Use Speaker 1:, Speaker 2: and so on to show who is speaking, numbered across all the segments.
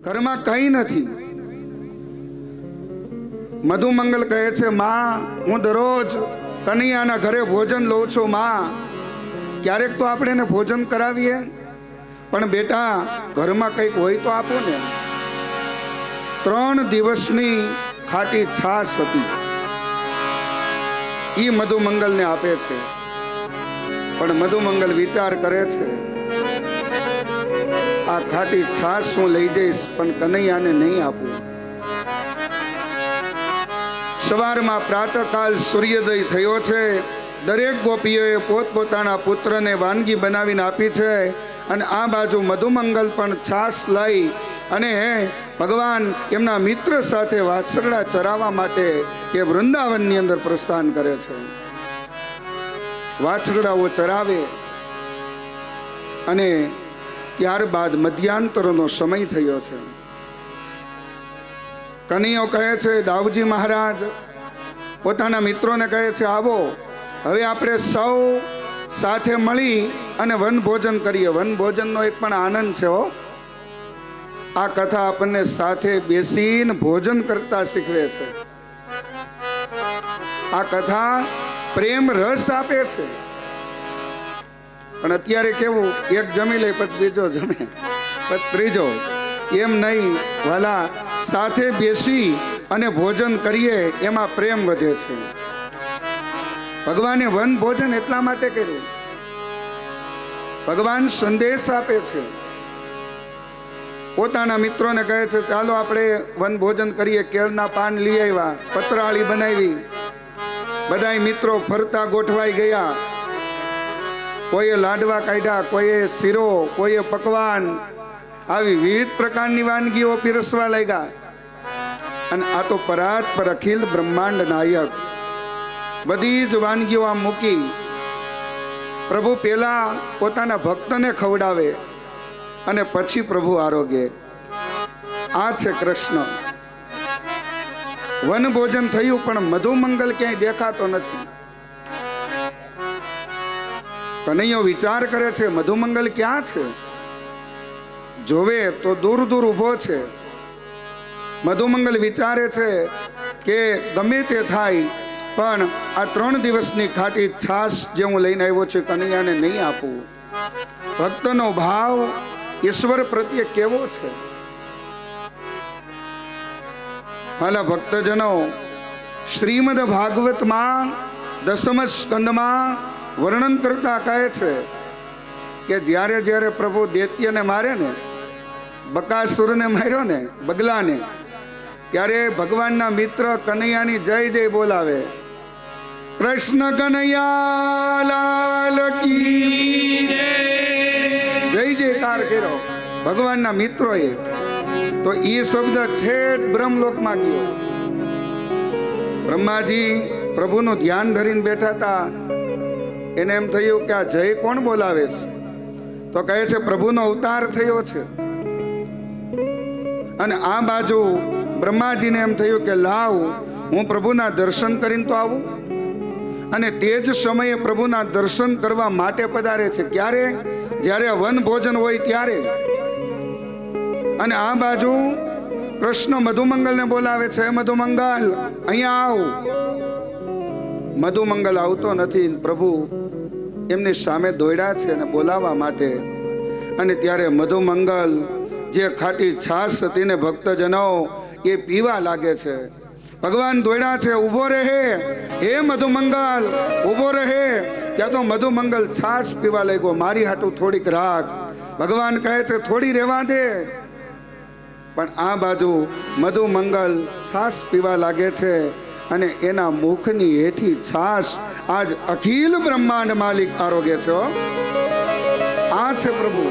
Speaker 1: ઘરમાં કંઈ નથી. મધુમંગલ કહે છે, માં હું દરરોજ કનૈયાના ઘરે ભોજન લઉં છું. માં ક્યારેક તો આપણે એને ભોજન કરાવીએ, પણ બેટા ઘરમાં કંઈક હોય તો આપો ને. 3 દિવસની ખાટી છાશ હતી, ઈ મધુમંગલને આપે છે. પણ મધુમંગલ વિચાર કરે છે, આ ખાટી છાશ હું લઈ જઈશ પણ કનૈયાને નહીં આપું. સવારમાં પ્રાતઃકાલ સૂર્યોદય થયો છે. દરેક ગોપીઓએ પોતપોતાના પુત્રને વાનગી બનાવીને આપી છે. અને આ બાજુ મધુમંગલ પણ છાશ લઈ અને ભગવાન એમના મિત્ર સાથે વાછરડા ચરાવવા માટે એ વૃંદાવનની અંદર પ્રસ્થાન કરે છે. વાછરડાઓ ચરાવે અને ત્યારબાદ મધ્યાંતરનો સમય થયો છે. કનૈયો કહે છે, દાઉજી મહારાજ પોતાના મિત્રોને કહે છે, આવો હવે આપણે સૌ સાથે મળી અને વન ભોજન કરીએ. વન ભોજનનો એક પણ આનંદ છે હો. આ કથા આપણને સાથે બેસીને ભોજન કરતા શીખવે છે. આ કથા પ્રેમ રસ આપે છે. પણ અત્યારે કેવું, એક જમી લે પછી બીજો જમે પછી ત્રીજો, એમ નહીં વાલા. સાથે બેસી અને ભોજન કરીએ એમાં પ્રેમ વધે છે. ભગવાને વન ભોજન એટલા માટે કર્યું, ભગવાન સંદેશ આપે છે. પોતાના મિત્રોને કહે છે, ચાલો આપણે વન ભોજન કરીએ. કેળના પાન લઈ આવ્યા, પતરાળી બનાવી. બધાય મિત્રો ફરતા ગોઠવાઈ ગયા. કોઈએ લાડવા કાઢ્યા, કોઈએ શીરો, કોઈએ પકવાન, આવી વિવિધ પ્રકારની વાનગીઓ પીરસવા લાગ્યા. અને આ તો પરાત પર અખિલ બ્રહ્માંડ નાયક બધી જ વાનગીઓ આમ મૂકી પ્રભુ પેલા પોતાના ભક્તને ખવડાવે અને પછી પ્રભુ આરોગ્ય. આ છે કૃષ્ણ. વન ભોજન થયું પણ મધુમંગલ ક્યાંય દેખાતો નથી. કનૈયો વિચાર કરે છે, મધુમંગલ ક્યાં છે? જોવે તો દૂર દૂર ઊભો છે. મધુમંગલ વિચારે છે કે ગમે તે થાય પણ આ 3 દિવસની ખાટી છાશ જે હું લઈને આવ્યો છું કનૈયાને નહીં આપું. ભક્તનો ભાવ ઈશ્વર પ્રત્યે કેવો છે. હાલા ભક્તજનો, શ્રીમદ ભાગવતમાં 10મ સ્કંદમાં વર્ણન કરતા કહે છે કે જ્યારે જ્યારે પ્રભુ દૈત્યને મારે ને, બકાસુરને માર્યો ને, બગલાને, ત્યારે ભગવાનના મિત્ર કનૈયાની જય જય બોલાવે. કૃષ્ણ કનૈયા લાલ કી જય જયકાર કર્યો ભગવાનના મિત્રોએ. તો એ શબ્દ ઠેઠ બ્રહ્મલોકમાં ગયો. બ્રહ્માજી પ્રભુનું ધ્યાન ધરીને બેઠા હતા. એને એમ થયું કે આ જય કોણ બોલાવે છે? તો કહે છે પ્રભુનો અવતાર થયો છે. અને આ બાજુ બ્રહ્માજીને એમ થયું કે લાવ હું પ્રભુના દર્શન કરીને તો આવું. અને તે જ સમયે પ્રભુના દર્શન કરવા માટે પધારે છે. ક્યારે? જ્યારે વન ભોજન હોય ત્યારે. અને આ બાજુ કૃષ્ણ મધુમંગલને બોલાવે છે, મધુમંગલ અહીંયા આવ. મધુમંગલ આવતો નથી. પ્રભુ એમની સામે દોડ્યા છે અને બોલાવવા માટે. અને ત્યારે મધુમંગલ જે ખાટી છાશ હતી ને ભક્તજનો એ પીવા લાગે છે. ભગવાન દોડ્યા છે, ઊભો રહે હે મધુમંગલ, ઊભો રહે. ત્યાં તો મધુમંગલ છાશ પીવા લાગ્યો. મારી હાટું થોડીક રાખ. ભગવાન કહે છે થોડી રહેવા દે. પણ આ બાજુ મધુમંગલ છાશ પીવા લાગે છે અને એના મુખની હેઠી છાશ આજ અખિલ બ્રહ્માંડ માલિક આરોગ્ય છે. આ છે પ્રભુ.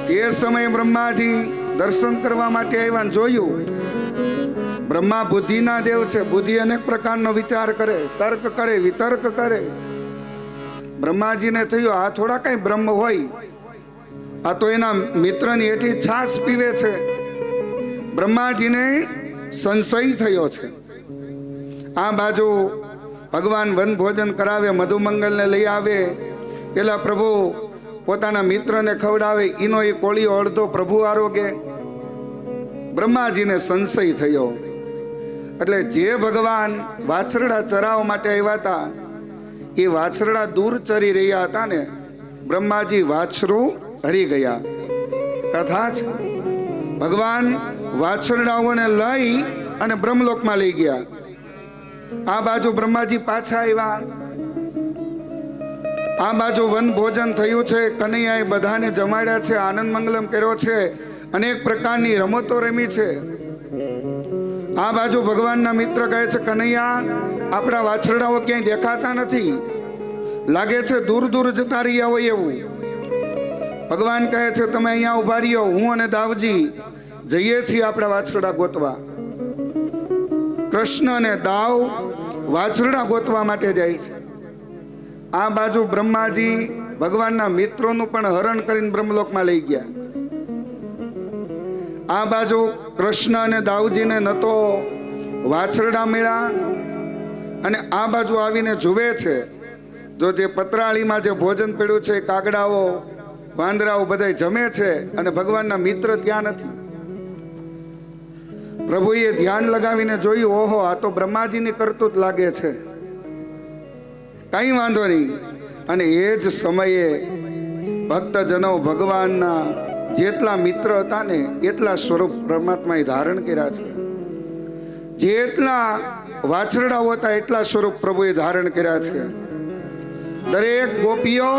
Speaker 1: તે સમયે બ્રહ્માજી દર્શન કરવા માટે આવ્યા. જોયું, બ્રહ્મા બુદ્ધિના દેવ છે. બુદ્ધિ અનેક પ્રકારનો વિચાર કરે, તર્ક કરે, વિતર્ક કરે. બ્રહ્માજીને થયું આ થોડા કઈ બ્રહ્મ હોય, આ તો એના મિત્રની હેઠી છાશ પીવે છે. બ્રહ્માજીને સંશય થયો છે. આ બાજુ ભગવાન વન ભોજન કરાવે, મધુમંગલને લઈ આવે. પેલા પ્રભુ પોતાના મિત્રને ખવડાવે. એનો એ કોળીઓ અડધો પ્રભુ આરોગે, બ્રહ્માજીને સંશય થયો. એટલે જે ભગવાન વાછરડા ચરાવવા માટે આવ્યા હતા એ વાછરડા દૂર ચરી રહ્યા હતા ને, બ્રહ્માજી વાછરું હરી ગયા. કથા છે. ભગવાન વાછરડાઓને લઈ અને બ્રહ્મલોકમાં લઈ ગયા. આ બાજુ બ્રહ્માજી પાછા આવ્યા. આ બાજુ વન ભોજન થયું છે. કનૈયાએ બધાને જમાડ્યા છે, આનંદ મંગલમ કર્યો છે, અનેક પ્રકારની રમતો રમી છે. આ બાજુ ભગવાનના મિત્ર કહે છે, કનૈયા, આપણા વાછરડાઓ ક્યાંય દેખાતા નથી, લાગે છે દૂર દૂર જતા રહ્યા હોય એવું. ભગવાન કહે છે, તમે અહીંયા ઉભા રહ્યો, હું અને દાવજી જઈએ છીએ આપણા વાછરડા ગોતવા. કૃષ્ણ અને દાવ વાછરડા ગોતવા માટે જાય છે. આ બાજુ બ્રહ્માજી ભગવાનના મિત્રોનું પણ હરણ કરીને બ્રહ્મલોકમાં લઈ ગયા. આ બાજુ કૃષ્ણ અને દાઉજીને ન તો વાછરડા મળ્યા, અને આ બાજુ આવીને જુએ છે જો જે પતરાળીમાં જે ભોજન પડ્યું છે, કાગડાઓ વાંદરાઓ બધા જમે છે, અને ભગવાનના મિત્ર ત્યાં નથી. પ્રભુએ ધ્યાન લગાવીને જોયું, ઓહો, આ તો બ્રહ્માજીની કરતૂત લાગે છે, કઈ વાંધો નહીં. અને એ જ સમયે ભક્તજનો ભગવાનના જેટલા મિત્ર હતા ને એટલા સ્વરૂપ પરમાત્માએ ધારણ કર્યા છે. જેટલા વાછરડાઓ હતા એટલા સ્વરૂપ પ્રભુએ ધારણ કર્યા છે. દરેક ગોપીઓ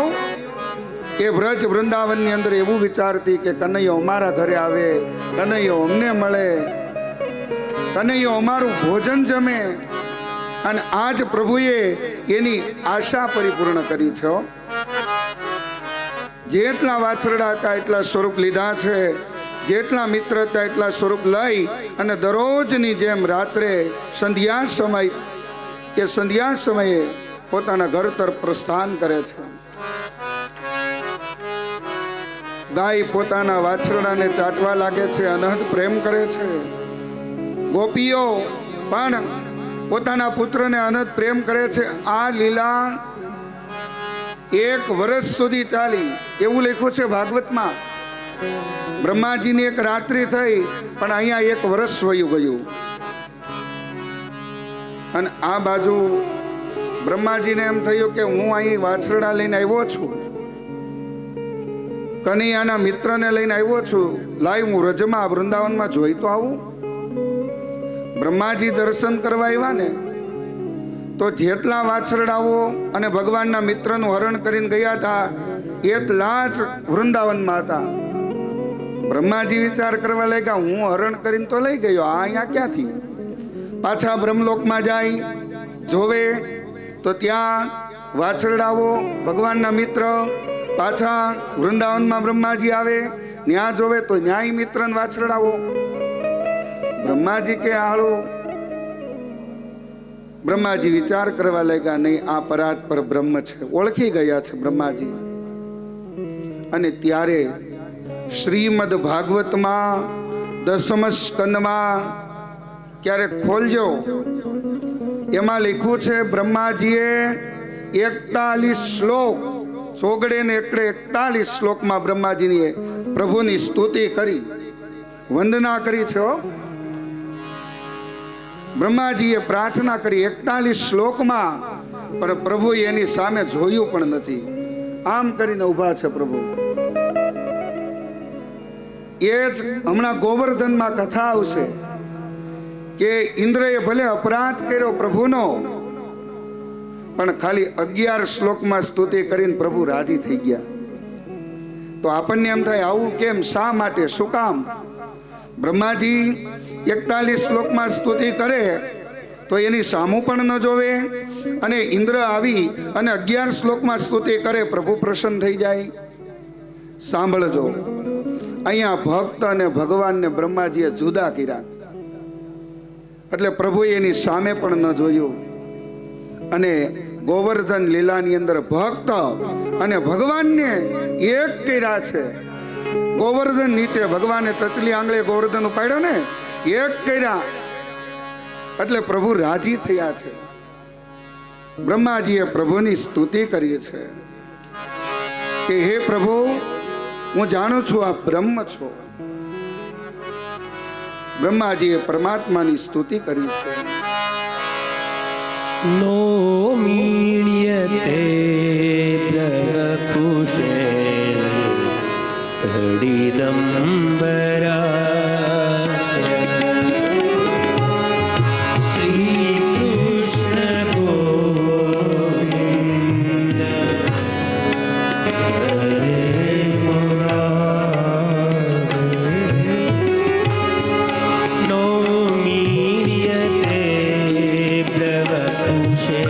Speaker 1: એ વ્રજ વૃંદાવનની અંદર એવું વિચારતી કે કનૈયો અમારા ઘરે આવે, કનૈયો અમને મળે, કનૈયો અમારું ભોજન જમે. અને આજ પ્રભુએ એની આશા પરિપૂર્ણ કરી છે. જેટલા વાછરડા હતા એટલા સ્વરૂપ લીધા છે, જેટલા મિત્ર હતા એટલા સ્વરૂપ લઈ અને દરરોજની જેમ રાત્રે સંધ્યા સમયે પોતાના ઘર તરફ પ્રસ્થાન કરે છે. ગાય પોતાના વાછરડાને ચાટવા લાગે છે, અનહદ પ્રેમ કરે છે. ગોપીઓ પણ પોતાના પુત્રને અનહદ પ્રેમ કરે છે. આ લીલા 1 વર્ષ સુધી ચાલી, એવું લખ્યું છે ભાગવતમાં. બ્રહ્માજીની એક રાત્રિ થઈ, પણ અહીંયા 1 વર્ષ વયું ગયું. અને આ બાજુ બ્રહ્માજીને એમ થયું કે હું અહીં વાછરડા લઈને આવ્યો છું, કનૈયાના મિત્રને લઈને આવ્યો છું, લાય હું રજમાં વૃંદાવનમાં જોઈ તો આવું. બ્રહ્માજી દર્શન કરવા આવ્યા ને, તો જેટલા વાછરડાઓ અને ભગવાનના મિત્રનું હરણ કરીને ગયા હતા એટલા જ વૃંદાવનમાં હતા. બ્રહ્માજી વિચાર કરવા લાગ્યા, હું હરણ કરીને તો લઈ ગયો, આ અહીંયા ક્યાંથી? પાછા બ્રહ્મલોકમાં જાય, જોવે તો ત્યાં વાછરડાઓ ભગવાનના મિત્ર. પાછા વૃંદાવનમાં બ્રહ્માજી આવે, ન્યા જોવે તો ન્યાય મિત્ર વાછરડાઓ. બ્રહ્માજી કે હાળું. બ્રહ્માજી વિચાર કરવા લાગ્યા, નહીં, આ પરાત પર બ્રહ્મ છે, ઓળખી ગયા છે બ્રહ્માજી. અને ત્યારે શ્રીમદ ભાગવતમાં 10મ સ્કંદમાં ક્યારેક ખોલજો, એમાં લખ્યું છે બ્રહ્માજીએ 41 શ્લોક, સોગડે ને એકડે 41 શ્લોકમાં બ્રહ્માજીની પ્રભુની સ્તુતિ કરી, વંદના કરી છે. બ્રહ્માજીએ પ્રાર્થના કરી 41 શ્લોકમાં, પણ પ્રભુ એની સામે જોયું પણ નથી. આમ કરીને ઉભા છે પ્રભુ. એ જ હમણાં ગોવર્ધનમાં કથા આવશે કે ઇન્દ્રએ ભલે અપરાધ કર્યો પ્રભુનો, પણ ખાલી 11 શ્લોકમાં સ્તુતિ કરીને પ્રભુ રાજી થઈ ગયા. તો આપણને એમ થાય, આવું કેમ, શા માટે, શું કામ? બ્રહ્માજી 41 શ્લોકમાં સ્તુતિ કરે તો એની સામું પણ ન જોવે, અને ઇન્દ્ર આવી અને 11 શ્લોકમાં સ્તુતિ કરે, પ્રભુ પ્રસન્ન થઈ જાય. સાંભળજો, અહીંયા ભક્ત અને ભગવાનને બ્રહ્માજીએ જુદા કર્યા, એટલે પ્રભુએ એની સામે પણ ન જોયું. અને ગોવર્ધન લીલાની અંદર ભક્ત અને ભગવાનને એક કર્યા છે. ગોવર્ધન નીચે ભગવાને તચલી આંગળે ગોવર્ધન ઉપાડ્યો ને, એક કર્યા એટલે પ્રભુ રાજી થયા છે. બ્રહ્માજીએ પ્રભુની સ્તુતિ કરી છે કે હે પ્રભુ, હું જાણું છું આ બ્રહ્મ છો, બ્રહ્માજીએ પરમાત્માની સ્તુતિ કરી છે.
Speaker 2: નો મીણ્યતે પ્રકુશે તડીદંબરા શ્રી કૃષ્ણ ગોવિંદ હરે મુરારે. નો મીણ્યતે પ્રવકુશે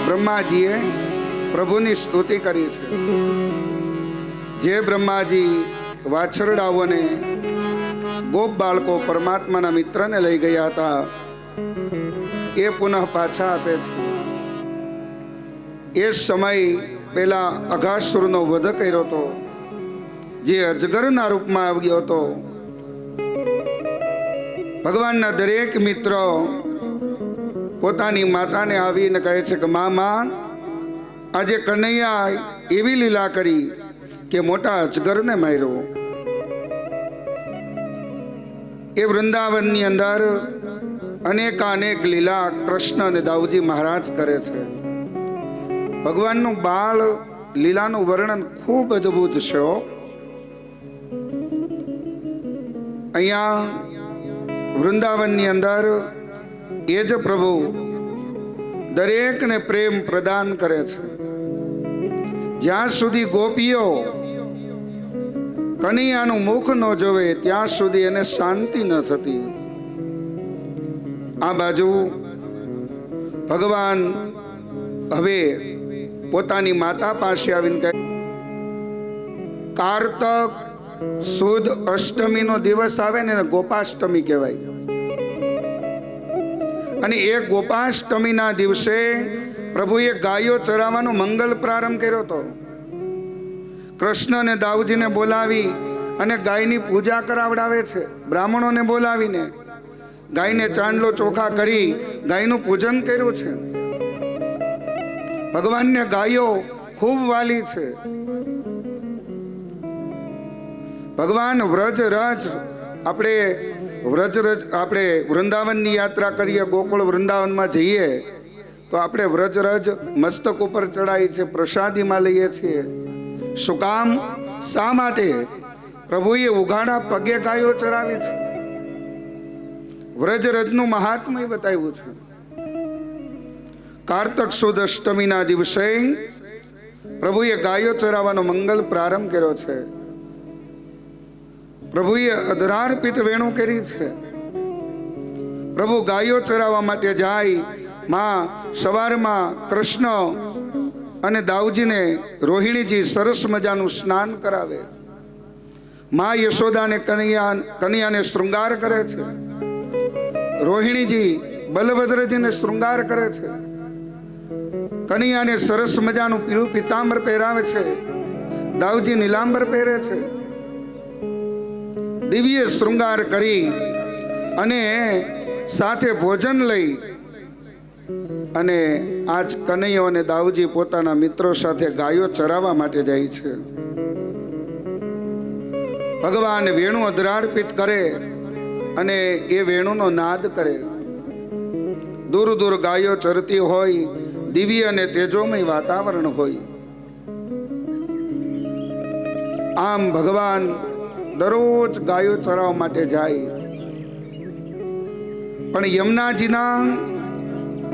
Speaker 1: બ્રહ્માજીએ પ્રભુની સ્તુતિ કરી છે. જે બ્રહ્માજી વાછરડાઓને ગોપ બાળકો પરમાત્માના મિત્રને લઈ ગયા હતા એ પુનઃ પાછા આપે છે. એ સમય પેલા અઘાસુરનો વધ કર્યો હતો, જે અજગરના રૂપમાં આવ્યો હતો. ભગવાનના દરેક મિત્ર પોતાની માતાને આવીને કહે છે કે મા, આજે કનૈયા એવી લીલા કરી કે મોટા અજગરને માર્યો. એ વૃંદાવનની અંદર અનેકાનેક લીલા કૃષ્ણ અને દાઉજી મહારાજ કરે છે. ભગવાનનું બાળ લીલાનું વર્ણન ખૂબ અદ્ભુત છે. અહીંયા વૃંદાવનની અંદર એ જ પ્રભુ દરેકને પ્રેમ પ્રદાન કરે છે. જ્યાં સુધી ગોપીઓ કનૈયાનું મુખ ન જોવે ત્યાં સુધી એને શાંતિ ન થતી. આ બાજુ ભગવાન હવે પોતાની માતા પાસે આવીને કહે, કારતક સુદ અષ્ટમીનો દિવસ આવે ને ગોપાષ્ટમી કહેવાય. અને એ ગોપાષ્ટમીના દિવસે પ્રભુએ ગાયો ચરાવવાનો મંગલ પ્રારંભ કર્યો હતો. કૃષ્ણ અને દાઉજીને બોલાવી અને ગાયની પૂજા કરાવડાવે છે. બ્રાહ્મણોને બોલાવીને ગાયને ચાંદલો ચોખા કરી ગાયનું પૂજન કર્યું છે. ભગવાનને ગાયો ખૂબ વાલી છે. ભગવાન વ્રજરજ આપણે વૃંદાવનની યાત્રા કરીએ, ગોકુળ વૃંદાવનમાં જઈએ તો આપણે વ્રજરજ મસ્તક ઉપર ચડાવી છે, પ્રસાદીમાં લઈએ છીએ. શું કામ? શા માટે? પ્રભુએ ઉઘાડા પગે ગાયો ચરાવી છે. વ્રજરજનું મહાત્મય બતાવ્યું છે. કારતક સુદ અષ્ટમીના દિવસે પ્રભુએ ગાયો ચરાવવાનો મંગલ પ્રારંભ કર્યો છે. પ્રભુએ અધરાર્પિત વેણું કરી છે. પ્રભુ ગાયો ચરાવવા માટે જાય. માં સવારમાં કૃષ્ણ અને દાઉજીને રોહિણીજી સરસ મજાનું સ્નાન કરાવે. માં યશોદાને કનૈયાને શૃંગાર કરે છે. રોહિણીજી બલભદ્રજીને શૃંગાર કરે છે. કનૈયાને સરસ મજાનું પીળું પીતાંબર પહેરાવે છે. દાઉજી નીલાંબર પહેરે છે. દિવ્ય શૃંગાર કરી અને સાથે ભોજન લઈ અને આજ કનૈયો અને દાઉજી પોતાના મિત્રો સાથે ગાયો ચરાવવા માટે જાય છે. ભગવાન વેણુ અધરાર્પિત કરે અને એ વેણુનો નાદ કરે. દૂર દૂર ગાયો ચરતી હોય, દિવ્ય અને તેજોમય વાતાવરણ હોય. આમ ભગવાન દરરોજ ગાયો ચરાવવા માટે જાય. પણ યમુનાજીના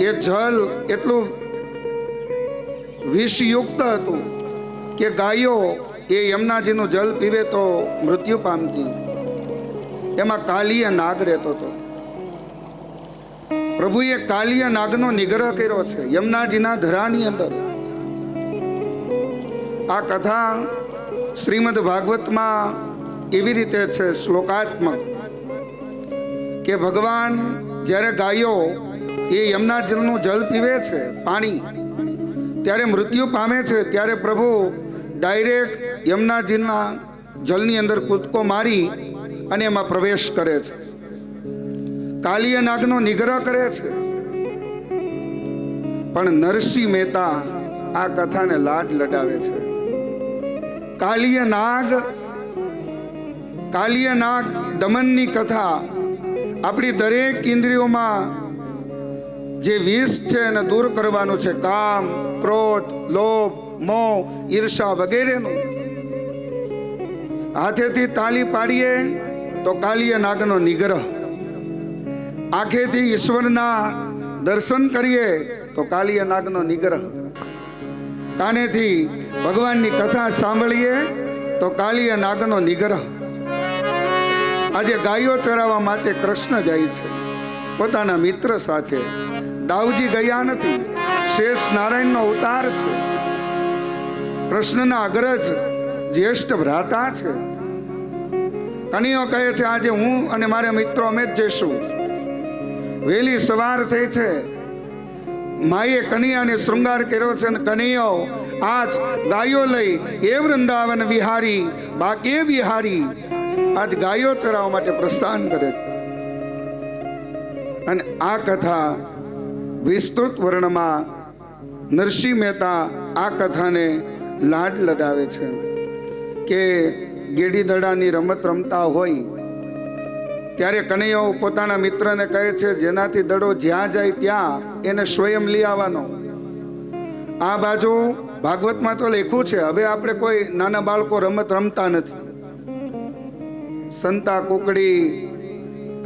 Speaker 1: એ જલ એટલું વિષયુક્ત હતું કે ગાયો એ યમુનાજીનું જલ પીવે તો મૃત્યુ પામતી. એમાં કાલિય નાગ રહેતો હતો. પ્રભુએ કાલિય નાગનો નિગ્રહ કર્યો છે યમુનાજીના ધરાની અંદર. આ કથા શ્રીમદ ભાગવતમાં એવી રીતે છે શ્લોકાત્મક કે ભગવાન જ્યારે ગાયો એ યમુનાજીનું જલ પીવે છે, પાણી, ત્યારે મૃત્યુ પામે છે. ત્યારે પ્રભુ ડાયરેક્ટ યમુનાજીના જલની અંદર કૂદકો મારી અને એમાં પ્રવેશ કરે છે. કાલિય નાગનો નિગ્રહ કરે છે. પણ નરસિંહ મહેતા આ કથાને લાડ લડાવે છે. કાલિય નાગ દમનની કથા આપણી દરેક ઇન્દ્રિયોમાં જે વિષ છે એને દૂર કરવાનું છે. કામ, ક્રોધ, લોભ, મોહ, ઈર્ષા વગેરેનું. હાથેથી તાલી પાડીએ તો કાલિય નાગનો નિગ્રહ. આંખેથી ઈશ્વરના દર્શન કરીએ તો કાલિય નાગનો નિગ્રહ. કાનેથી ભગવાનની કથા સાંભળીએ તો કાલિય નાગનો નિગ્રહ. આજે ગાયો ચરાવવા માટે કૃષ્ણ જાય છે પોતાના મિત્ર સાથે. દાઉજી ગયા નથી, શેષ નારાયણનો અવતાર છે. કૃષ્ણના અગ્રજ જ્યેષ્ઠ ભ્રાતા છે. કનૈયો કહે છે આજે હું અને મારા મિત્રો અમે જ જઈશું. વહેલી સવાર થઈ છે. માએ કનૈયાને શૃંગાર કર્યો છે અને કનૈયો આજ ગાયો લઈ એ વૃંદાવન વિહારી બાકે વિહારી આજ ગાયો ચરાવવા માટે પ્રસ્થાન કરે છે. અને આ કથા વિસ્તૃત વર્ણમાં નરસિંહ મહેતા આ કથાને લાડ લડાવે છે કે ગેડી દડાની રમત રમતા હોય ત્યારે કનૈયો પોતાના મિત્રને કહે છે જેનાથી દડો જ્યાં જાય ત્યાં એને સ્વયં લઈ આવવાનો. આ બાજુ ભાગવતમાં તો લખ્યું છે હવે આપણે કોઈ નાના બાળકો રમત રમતા નથી. સંતા કુકડી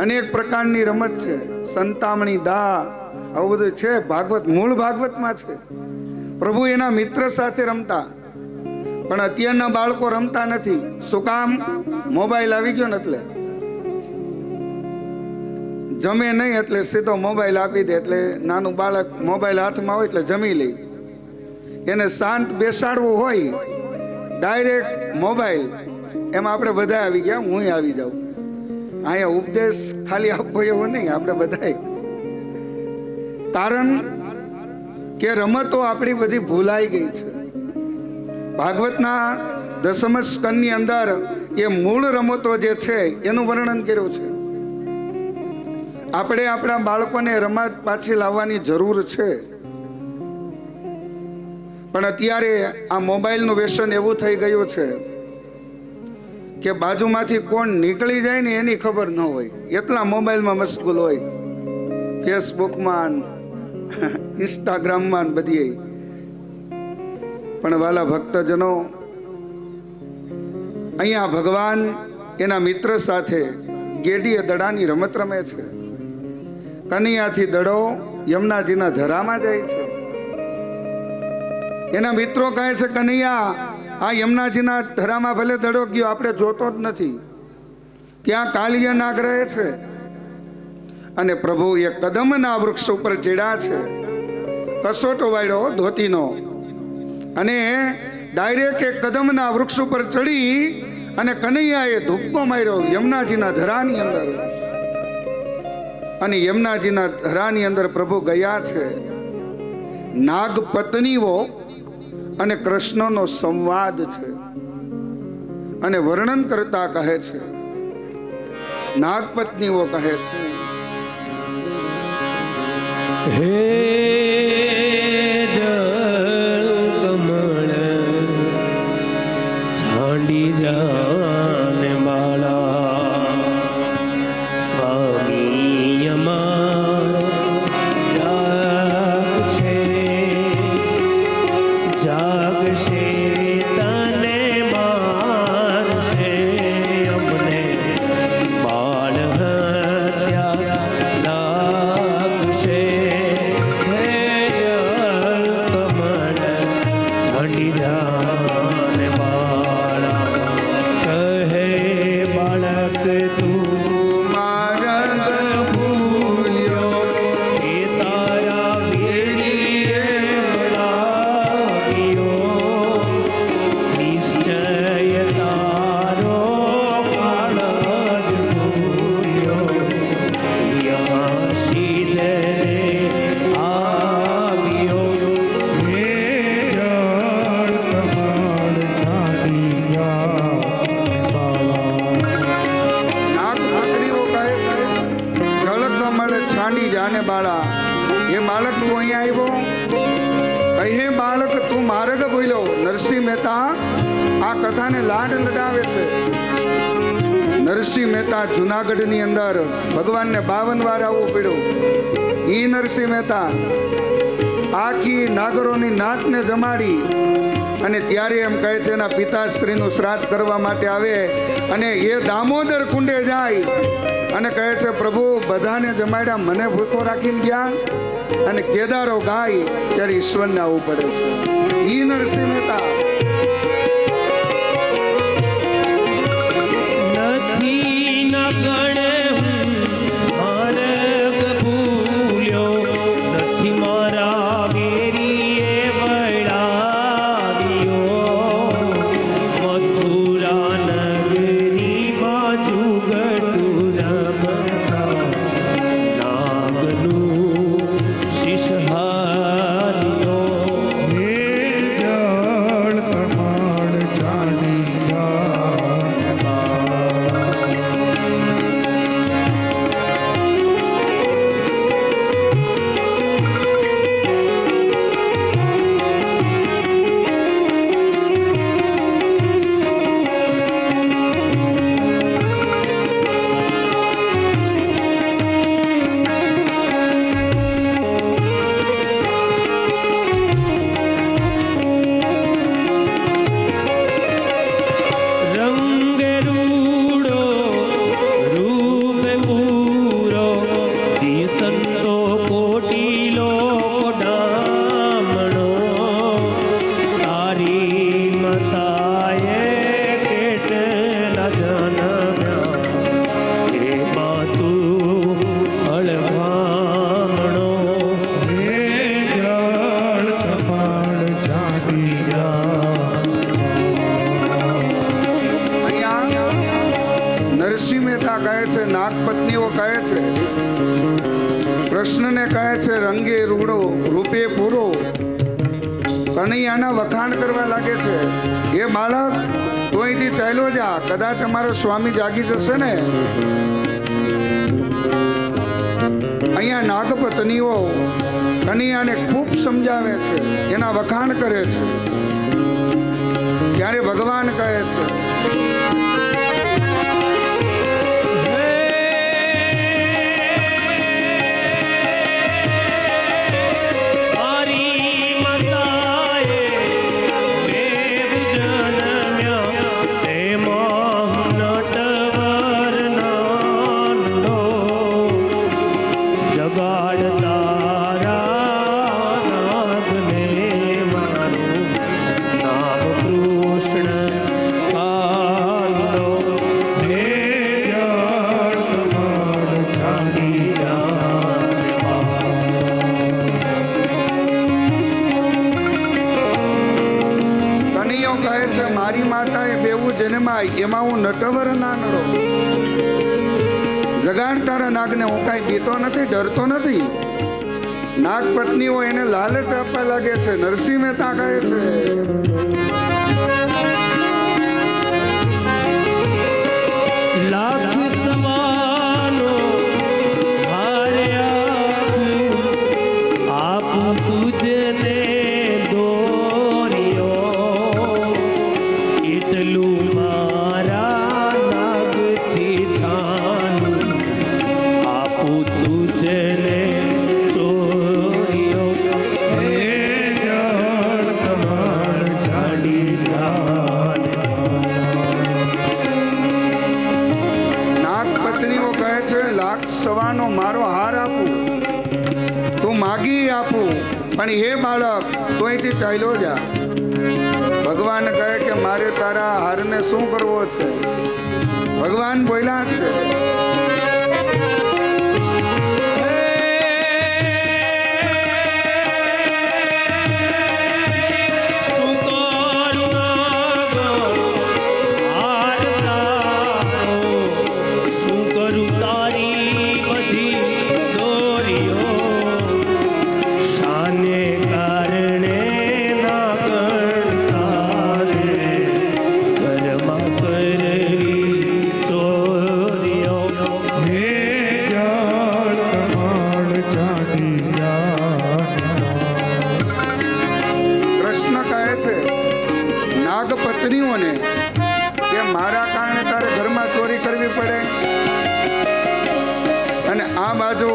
Speaker 1: અનેક પ્રકારની રમત છે. સંતામણી દા આવું બધું છે. ભાગવત મૂળ ભાગવતમાં છે. પ્રભુ એના મિત્ર સાથે રમતા. પણ અત્યારના બાળકો રમતા નથી. શું કામ? મોબાઈલ આવી ગયો ને એટલે. જમે નહીં એટલે સીધો મોબાઈલ આપી દે એટલે નાનું બાળક મોબાઈલ હાથમાં હોય એટલે જમી લે. એને શાંત બેસાડવું હોય ડાયરેક્ટ મોબાઈલ. એમાં આપણે બધા આવી ગયા, હું આવી જાઉં. અહીંયા ઉપદેશ ખાલી આપવો એવો નહીં, આપણે બધા. કારણ કે રમતો આપણી બધી ભૂલાઈ ગઈ છે. ભાગવતના દસમ સ્કંદની અંદર એ મૂળ રમતો જે છે એનું વર્ણન કર્યું છે. આપણે આપણા બાળકોને રમત પાછી લાવવાની જરૂર છે. પણ અત્યારે આ મોબાઈલનું વ્યસન એવું થઈ ગયું છે કે બાજુમાંથી કોણ નીકળી જાય ને એની ખબર ન હોય. એટલા મોબાઈલમાં મશગુલ હોય, ફેસબુકમાં, ઇન્સ્ટાગ્રામમાં બધી. પણ વાલા ભક્તજનો, અહીંયા ભગવાન એના મિત્ર સાથે ગેડીએ દડાની રમત રમે છે. કનૈયાથી દડો યમુનાજીના ધરામાં જાય છે. એના મિત્રો કહે છે કનૈયા આ યમુનાજીના ધરામાં ભલે દડો ગયો આપણે જોતો જ નથી. ત્યાં કાલિય નાગ રહે છે અને પ્રભુ એ કદમના વૃક્ષ ઉપર ચડ્યા છે, કસોટો વાળ્યો ધોતીનો, અને ડાયરેક્ટ એ કદમના વૃક્ષ ઉપર ચડી અને કનૈયાએ ધૂપકો માર્યો યમુનાજીના ધરાની અંદર. અને યમુનાજીના ધરાની અંદર પ્રભુ ગયા છે. નાગ પત્નીઓ અને કૃષ્ણનો સંવાદ છે અને વર્ણન કરતા કહે છે, નાગ પત્નીઓ કહે છે,
Speaker 2: હે જળ કમળ છાંડી જાને બાળા, સ્વામી અમારો જાગશે જાગશે, તને મારશે અમને બાળ હત્યા લાગશે. હે જળ કમળ છાંડી જાને બાળા, કહે બાળક તું
Speaker 1: માર્ગ ભૂલ્યો
Speaker 2: એ તારા વેરીએ લાગ્યો, નિશ્ચય તારો બાળ જ ભૂલ્યો, યા સીધે આવ્યો. હે જળ કમળ છાંડી જાને બાળા,
Speaker 1: નાગ પત્નીઓ કહે છે, જળ કમળ છાંડી જાને બાળા, એ બાળક તું અહીંયા આવ્યો, કહે બાળક તું માર્ગ ભૂલ્યો. નરસિંહ મહેતા આ કથાને લાડ લડાવે છે. નરસિંહ મહેતા જુનાગઢની અંદર ભગવાનને 52 વાર આવવું પડ્યું. ઈ નરસિંહ મહેતા આખી નાગરોની નાતને જમાડી અને ત્યારે એમ કહે છે એના પિતાશ્રીનું શ્રાદ્ધ કરવા માટે આવે અને એ દામોદર કુંડે જાય અને કહે છે, પ્રભુ બધાને જમાડ્યા, મને ભૂખો રાખીને ગયા. અને કેદારો ગાય ત્યારે ઈશ્વરને આવવું પડે છે. ઈ નરસિંહ મહેતા
Speaker 2: નથી ન ગણે હું માર્ગ ભૂલ્યો, નથી મારા વેરીએ વળાવ્યો, મથુરા નગરીમાં જુગટુ રમતા નાગનું શિશ હાલ્યો. હે જળ કમળ છાંડી જાને બાળા, રંગ રૂડો રૂપ પૂરો, દિસંતો કોટીલો ડામણો, તારી મતાએ કેટલા જન્મ્યા, એમાં તું અળભામણો. હે જળ કમળ છાંડી
Speaker 1: અહીંયા નરસિંહ મહેતા કહે છે, નાગ પત્નીઓ કહે છે, કૃષ્ણને કહે છે રંગે રૂડો રૂપે પૂરો, કનૈયાના વખાણ કરવા લાગે છે. એ બાળક તું અહીંથી ચાલ્યો જા, કદાચ અમારો સ્વામી જાગી જશે ને. અહીંયા નાગપત્નીઓ કનૈયાને ખૂબ સમજાવે છે, એના વખાણ કરે છે. ત્યારે ભગવાન કહે છે,
Speaker 2: તારી મતાએ દેવ જન્મ્યા, તેમાં નટવર નાનો, જગાડ તારા નાગને મારું નામ કૃષ્ણ કાનો.
Speaker 1: હું નટવર નાનડો. જગાડ તારા નાગને હું કાંઈ બીતો નથી, ડરતો નથી. નાગ પત્નીઓ એને લાલચ આપવા લાગે છે. નરસિંહ મહેતા કહે છે
Speaker 2: લાખ સમાનો હારે આપું તુજને દોર્યો, એટલું મારા નાગથી છાનું આપું તુજને ચોર્યો. હે જાણ કમાણ જાડી જાન.
Speaker 1: નાગ પત્નીઓ કહે છે લાખ સવાનો મારો હાર આપું, તું માગી આપું, પણ હે બાળક તું અહીંથી ચાલ્યો જા. ભગવાન કહે કે મારે તારા હારને શું કરવો છે? ભગવાન બોલ્યા છે પત્નીઓને કે મારા કારણે તારે ઘરમાં ચોરી કરવી પડે. અને આ બાજુ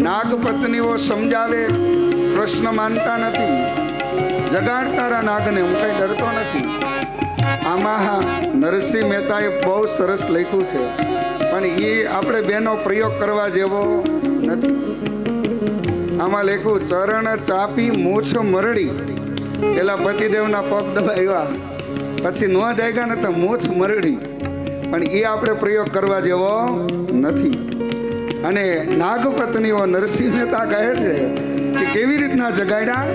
Speaker 1: નાગ પત્નીઓ સમજાવે, કૃષ્ણ માનતા નથી. જગાડ તારા નાગને, હું કઈ ડરતો નથી. આમાં નરસિંહ મહેતાએ બહુ સરસ લખ્યું છે, પણ એ આપણે બેનો પ્રયોગ કરવા જેવો નથી. આમાં લખ્યું ચરણ ચાપી મૂછ મરડી. પેલા પતિદેવના પગ દબાવ્યા, પછી ન જાગ્યા ને તો મૂછ મરડી, પણ એ આપણે પ્રયોગ કરવા જેવો નથી. અને નાગપત્નીઓ નરસિંહ મહેતા કહે છે કે કેવી રીતના જગાડ્યા.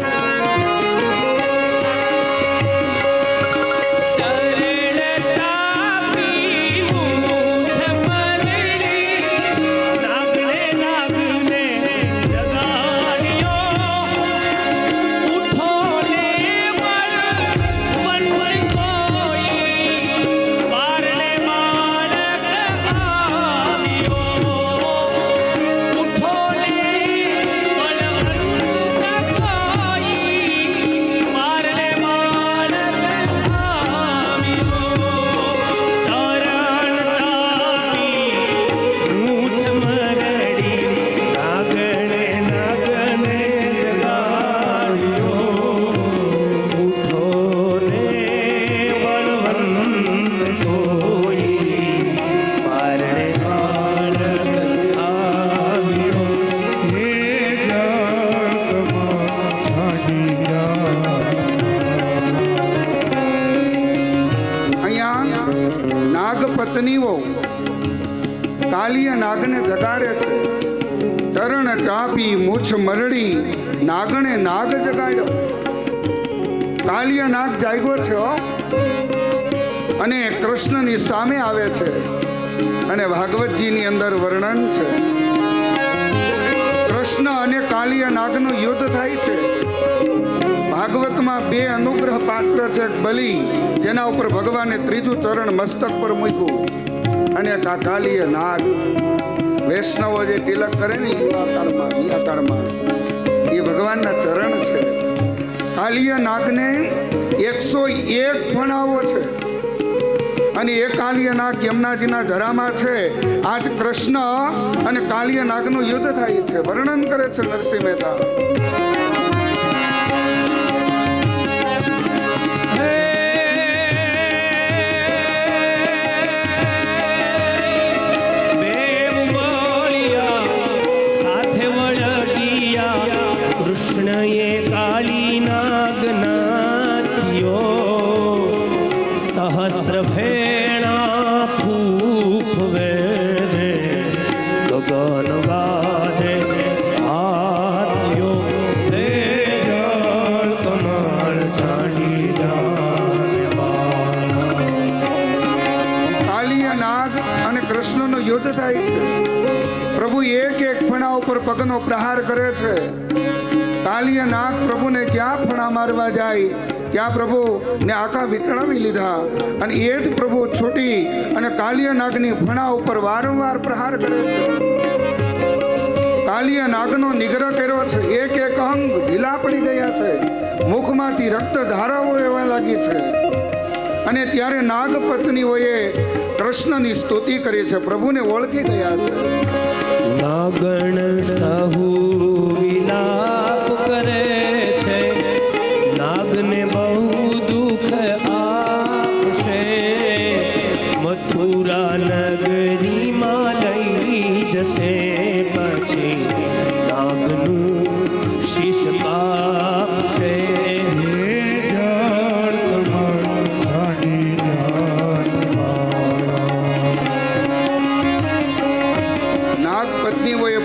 Speaker 1: પત્નીઓ કાલિય નાગને જગાડે છે. ચરણ ચાપી મૂછ મરડી, નાગણે નાગ જગાડ્યો. કાલિય નાગ જાગ્યો છે અને કૃષ્ણની સામે આવે છે. અને ભાગવતજીની અંદર વર્ણન છે, કૃષ્ણ અને કાલિય નાગનું યુદ્ધ થાય છે. ભાગવતમાં બે અનુગ્રહ પાત્ર છે. બલી, જેના ઉપર ભગવાને ત્રીજું ચરણ મસ્તક પર મૂક્યું, અને કાલિય નાગ. વૈષ્ણવો જે તિલક કરે ને આકારમાં એ ભગવાનના ચરણ છે. કાલિય નાગને 101 ફણાવો છે, અને એ કાલિય નાગ યમુનાજીના જરામાં છે. આજ કૃષ્ણ અને કાલિય નાગનું યુદ્ધ થાય છે. વર્ણન કરે છે નરસિંહ મહેતા.
Speaker 2: કૃષ્ણએ કાળી નાગનાથિયો સહસ્ત્ર ફેણા ફૂફવે છે, ગગન ગાજે હાથિયો
Speaker 1: કાલિય નાગ અને કૃષ્ણનું યુદ્ધ થાય છે. પ્રભુ એક એક ફણા ઉપર પગનો પ્રહાર કરે છે. કાલિય નાગ પ્રભુને જ્યાં ફણા મારવા જાય ત્યાં પ્રભુ ને આખા વિતળાવી લીધા અને એ જ પ્રભુ છૂટી અને કાલિય નાગની ફણા ઉપર વારંવાર પ્રહાર કરે છે. કાલિય નાગનો નિગ્રહ કર્યો છે. એક એક અંગ ઢીલા પડી ગયા છે. મુખમાંથી રક્ત ધારાઓ એવા લાગી છે. અને ત્યારે નાગ પત્નીઓએ કૃષ્ણની સ્તુતિ કરી છે. પ્રભુને ઓળખી ગયા છે.
Speaker 2: નાગણ સહુ વિલાપ કરે છે, નાગને બહુ દુઃખ આપશે. મથુરા નગરીમાં લઈ જશે, પછી નાગનું શીશ કાપશે.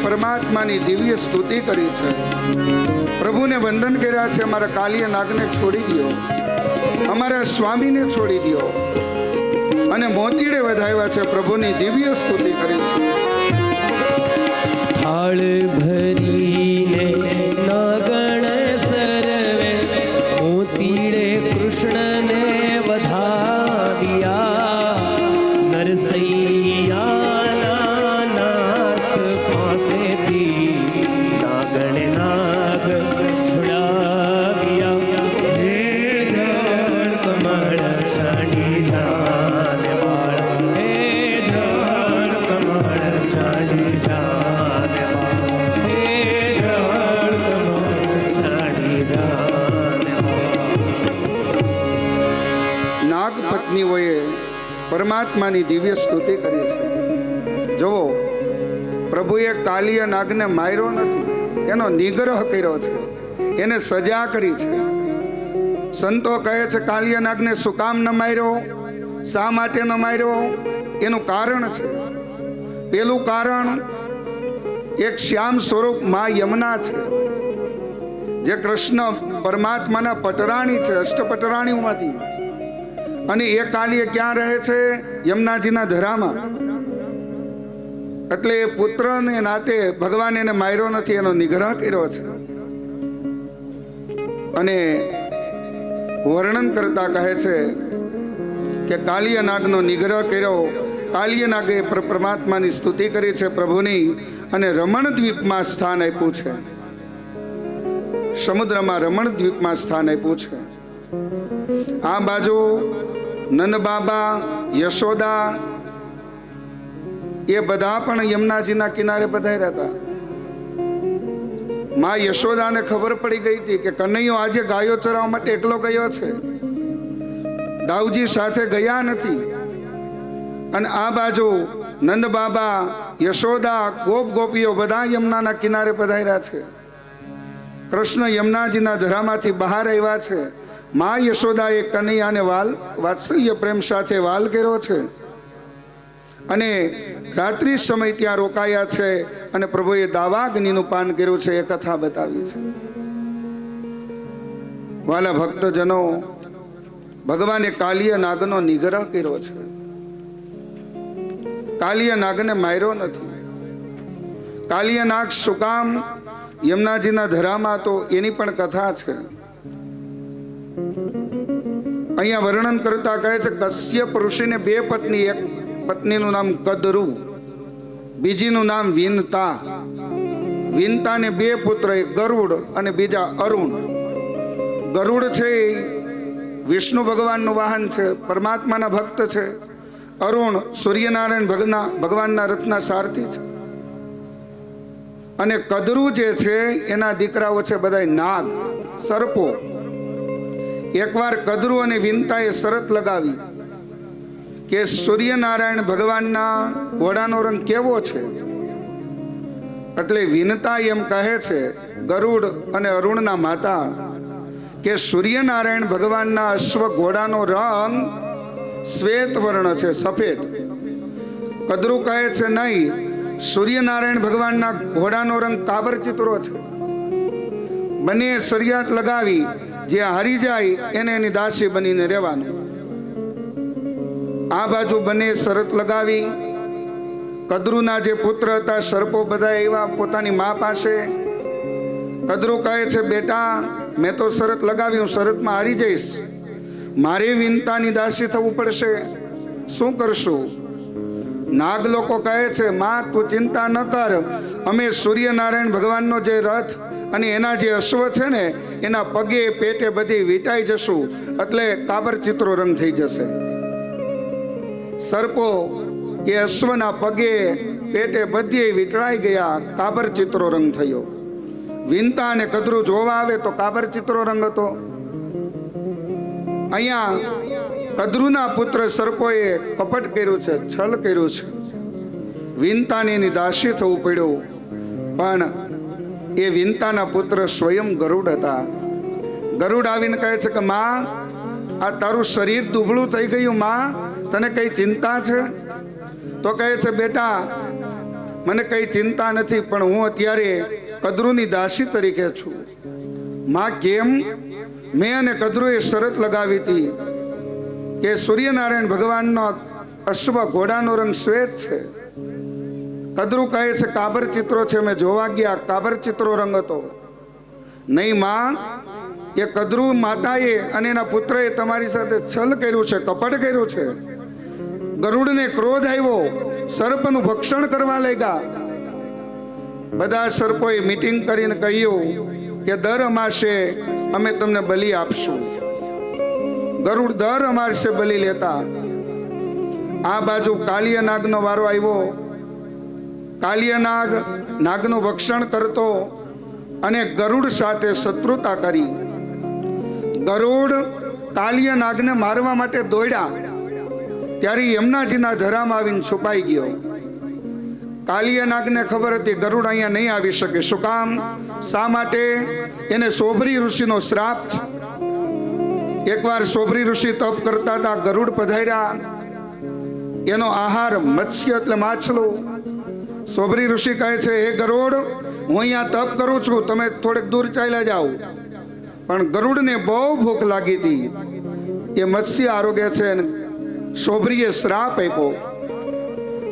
Speaker 1: પરમાત્માની દિવ્ય સ્તુતિ કરી છે. પ્રભુને વંદન કર્યા છે. અમારા કાલિય નાગને છોડી દો, અમારા સ્વામીને છોડી દો અને મોતીડે વધાવ્યા છે. પ્રભુની દિવ્ય સ્તુતિ કરી છે.
Speaker 2: થાળ ભરીને નાગણ સરવે મોતીડે કૃષ્ણને વધાવ્યા. નરસૈયા
Speaker 1: પરમાત્માની દિવ્ય સ્તુતિ કરી છે. જુઓ, પ્રભુએ કાલિય નાગને માર્યો નથી, એનો નિગ્રહ કર્યો છે, એને સજા કરી છે. સંતો કહે છે કાલિય નાગને શું કામ ન માર્યો, શા માટે ન માર્યો? એનું કારણ છે. પેલું કારણ એક શ્યામ સ્વરૂપ મા યમુના છે, જે કૃષ્ણ પરમાત્માના પટરાણી છે, અષ્ટપટરાણીઓમાંથી. અને એ કાલિય ક્યાં રહે છે? યમુનાજીના ધરામાં. એટલે એ પુત્રને નાતે ભગવાન એને માર્યો નથી, એનો નિગ્રહ કર્યો છે. અને વર્ણન કરતા કહે છે કે કાલિય નાગનો નિગ્રહ કર્યો. કાલિય નાગે પરમાત્માની સ્તુતિ કરી છે, પ્રભુની. અને રમણ દ્વીપમાં સ્થાન આપ્યું છે. સમુદ્રમાં રમણ દ્વીપમાં સ્થાન આપ્યું છે. આ બાજુ નંદ બાબા, યશોદા એ બધા પણ યમુનાજીના કિનારે પધાર્યા હતા. માં યશોદાને ખબર પડી ગઈ હતી કે કનૈયો આજે ગાયો ચરાવવા માટે એકલો ગયો છે, દાઉજી સાથે ગયા નથી. અને આ બાજુ નંદ બાબા, યશોદા, ગોપ ગોપીઓ બધા યમુનાના કિનારે પધાર્યા છે. કૃષ્ણ યમુનાજીના ધરામાંથી બહાર આવ્યા છે. માં યશોદાએ કનૈયાને વાત્સલ્ય પ્રેમ સાથે વાલ કર્યો છે. અને રાત્રિ સમય ત્યાં રોકાયા છે. અને પ્રભુએ દાવાગ્નિનું પાન કર્યું છે, એ કથા બતાવી છે. વાલા ભક્તજનો, ભગવાને કાલિય નાગનો નિગ્રહ કર્યો છે. કાલિય નાગને માર્યો નથી. કાલિય નાગ શું કામ યમુનાજીના ધરામાં તો એની પણ કથા છે. અહીંયા વર્ણન કરતા કહે છે, કશ્યપ ઋષિને બે પત્ની, એક પત્નીનું નામ કદરુ, બીજીનું નામ વિનતા. વિનતાને બે પુત્ર, એક ગરુડ અને બીજા અરુણ. ગરુડ છે એ વિષ્ણુ ભગવાનનું વાહન છે, પરમાત્માના ભક્ત છે. અરુણ સૂર્યનારાયણ ભગવાનના રથના સારથી છે. અને કદરુ જે છે એના દીકરાઓ છે બધા નાગ, સર્પો. એકવાર કદરુ અને વિનતાએ શરત લગાવી કે સૂર્યનારાયણ ભગવાનના ઘોડાનો રંગ કેવો છે? એટલે વિનતા એમ કહે છે, ગરુડ અને અરુણના માતા, કે સૂર્યનારાયણ ભગવાનના અશ્વ ઘોડાનો રંગ શ્વેત વર્ણ છે, સફેદ. કદરુ કહે છે નહીં, સૂર્યનારાયણ ભગવાનના ઘોડાનો રંગ કાબર ચિત્રો છે. બંને શરિયાત લગાવી, જે હારી જાય એને એની દાસી બનીને રહેવાનું. આ બાજુ બંને શરત લગાવી. કદ્રુના જે પુત્ર હતા સર્પો બધા એવા પોતાની મા પાસે. કદ્રુ કહે છે, બેટા મેં તો શરત લગાવી, હું શરતમાં હારી જઈશ, મારે વિનતાની દાસી થવું પડશે, શું કરશું? નાગ લોકો કહે છે, માં તું ચિંતા ન કર, અમે સૂર્યનારાયણ ભગવાનનો જે રથ અને એના જે અશ્વ છે ને એના પગે પેટે બધી વીંટાઈ જશું, એટલે કાબર ચિત્રો રંગ થઈ જશે. સર્પો એ અશ્વના પગે પેટે બધે વીંટળાઈ ગયા, કાબર ચિત્રો રંગ થયો. વિનતા અને કદ્રુ જોવા આવે તો કાબર ચિત્રો રંગ હતો. અહીંયા કદ્રુના પુત્ર સર્પોએ કપટ કર્યું છે, છલ કર્યું છે. વિનતાને એની દાસી થવું પડ્યું. પણ એ વિનતાના પુત્ર સ્વયં ગરુડ હતા. ગરુડ આવીને કહે છે કે માં, આ તારું શરીર દુબળું થઈ ગયું, માં તને કઈ ચિંતા છે? તો કહે છે, બેટા મને કઈ ચિંતા નથી, પણ હું અત્યારે કદ્રુની દાસી તરીકે છું. માં કેમ? મેં અને કદ્રુએ શરત લગાવી હતી કે સૂર્યનારાયણ ભગવાનનો અશ્વ ઘોડાનો રંગ શ્વેત છે. કદ્રુ કહે છે, કાબર ચિત્રો છે, મેં જોવા ગયા, કાબર ચિત્રો રંગ હતો. નહીં માં, એ કદ્રુ માતાએ અને એના પુત્રએ તમારી સાથે છલ કર્યું છે, કપટ કર્યું છે. ગરુડને ક્રોધ આવ્યો, સર્પનું ભક્ષણ કરવા લાગ્યા. બધા સર્પોએ મીટિંગ કરીને કહ્યું કે દર અમાસે અમે તમને બલિ આપશું. ગરુડ દર અમાસે બલિ લેતા. આ બાજુ કાલિય નાગનો વારો આવ્યો. કાલિય નાગ નાગનું ભક્ષણ કરતો અને ગરુડ સાથે શત્રુતા કરી. ગરુડ કાલિય નાગને મારવા માટે દોડ્યા ત્યારે યમુનાજીના ધરામાં આવીને છુપાઈ ગયો. કાલિય નાગને ખબર હતી ગરુડ અહીંયા નહીં આવી શકે. શું કામ? શા માટે? એને સોભરી ઋષિનો શ્રાપ છે. એકવાર સોભરી ઋષિ તપ કરતા હતા, ગરુડ પધાર્યા. એનો આહાર મત્સ્ય એટલે માછલું. સોભરી ઋષિ કહે છે, હે ગરુડ, હું અહીંયા તપ કરું છું, તમે થોડેક દૂર ચાલ્યા જાઓ. પણ ગરુડને બહુ ભૂખ લાગી હતી. એ મત્સ્ય આરોગ્ય છે. સોભરીએ શ્રાપ આપ્યો.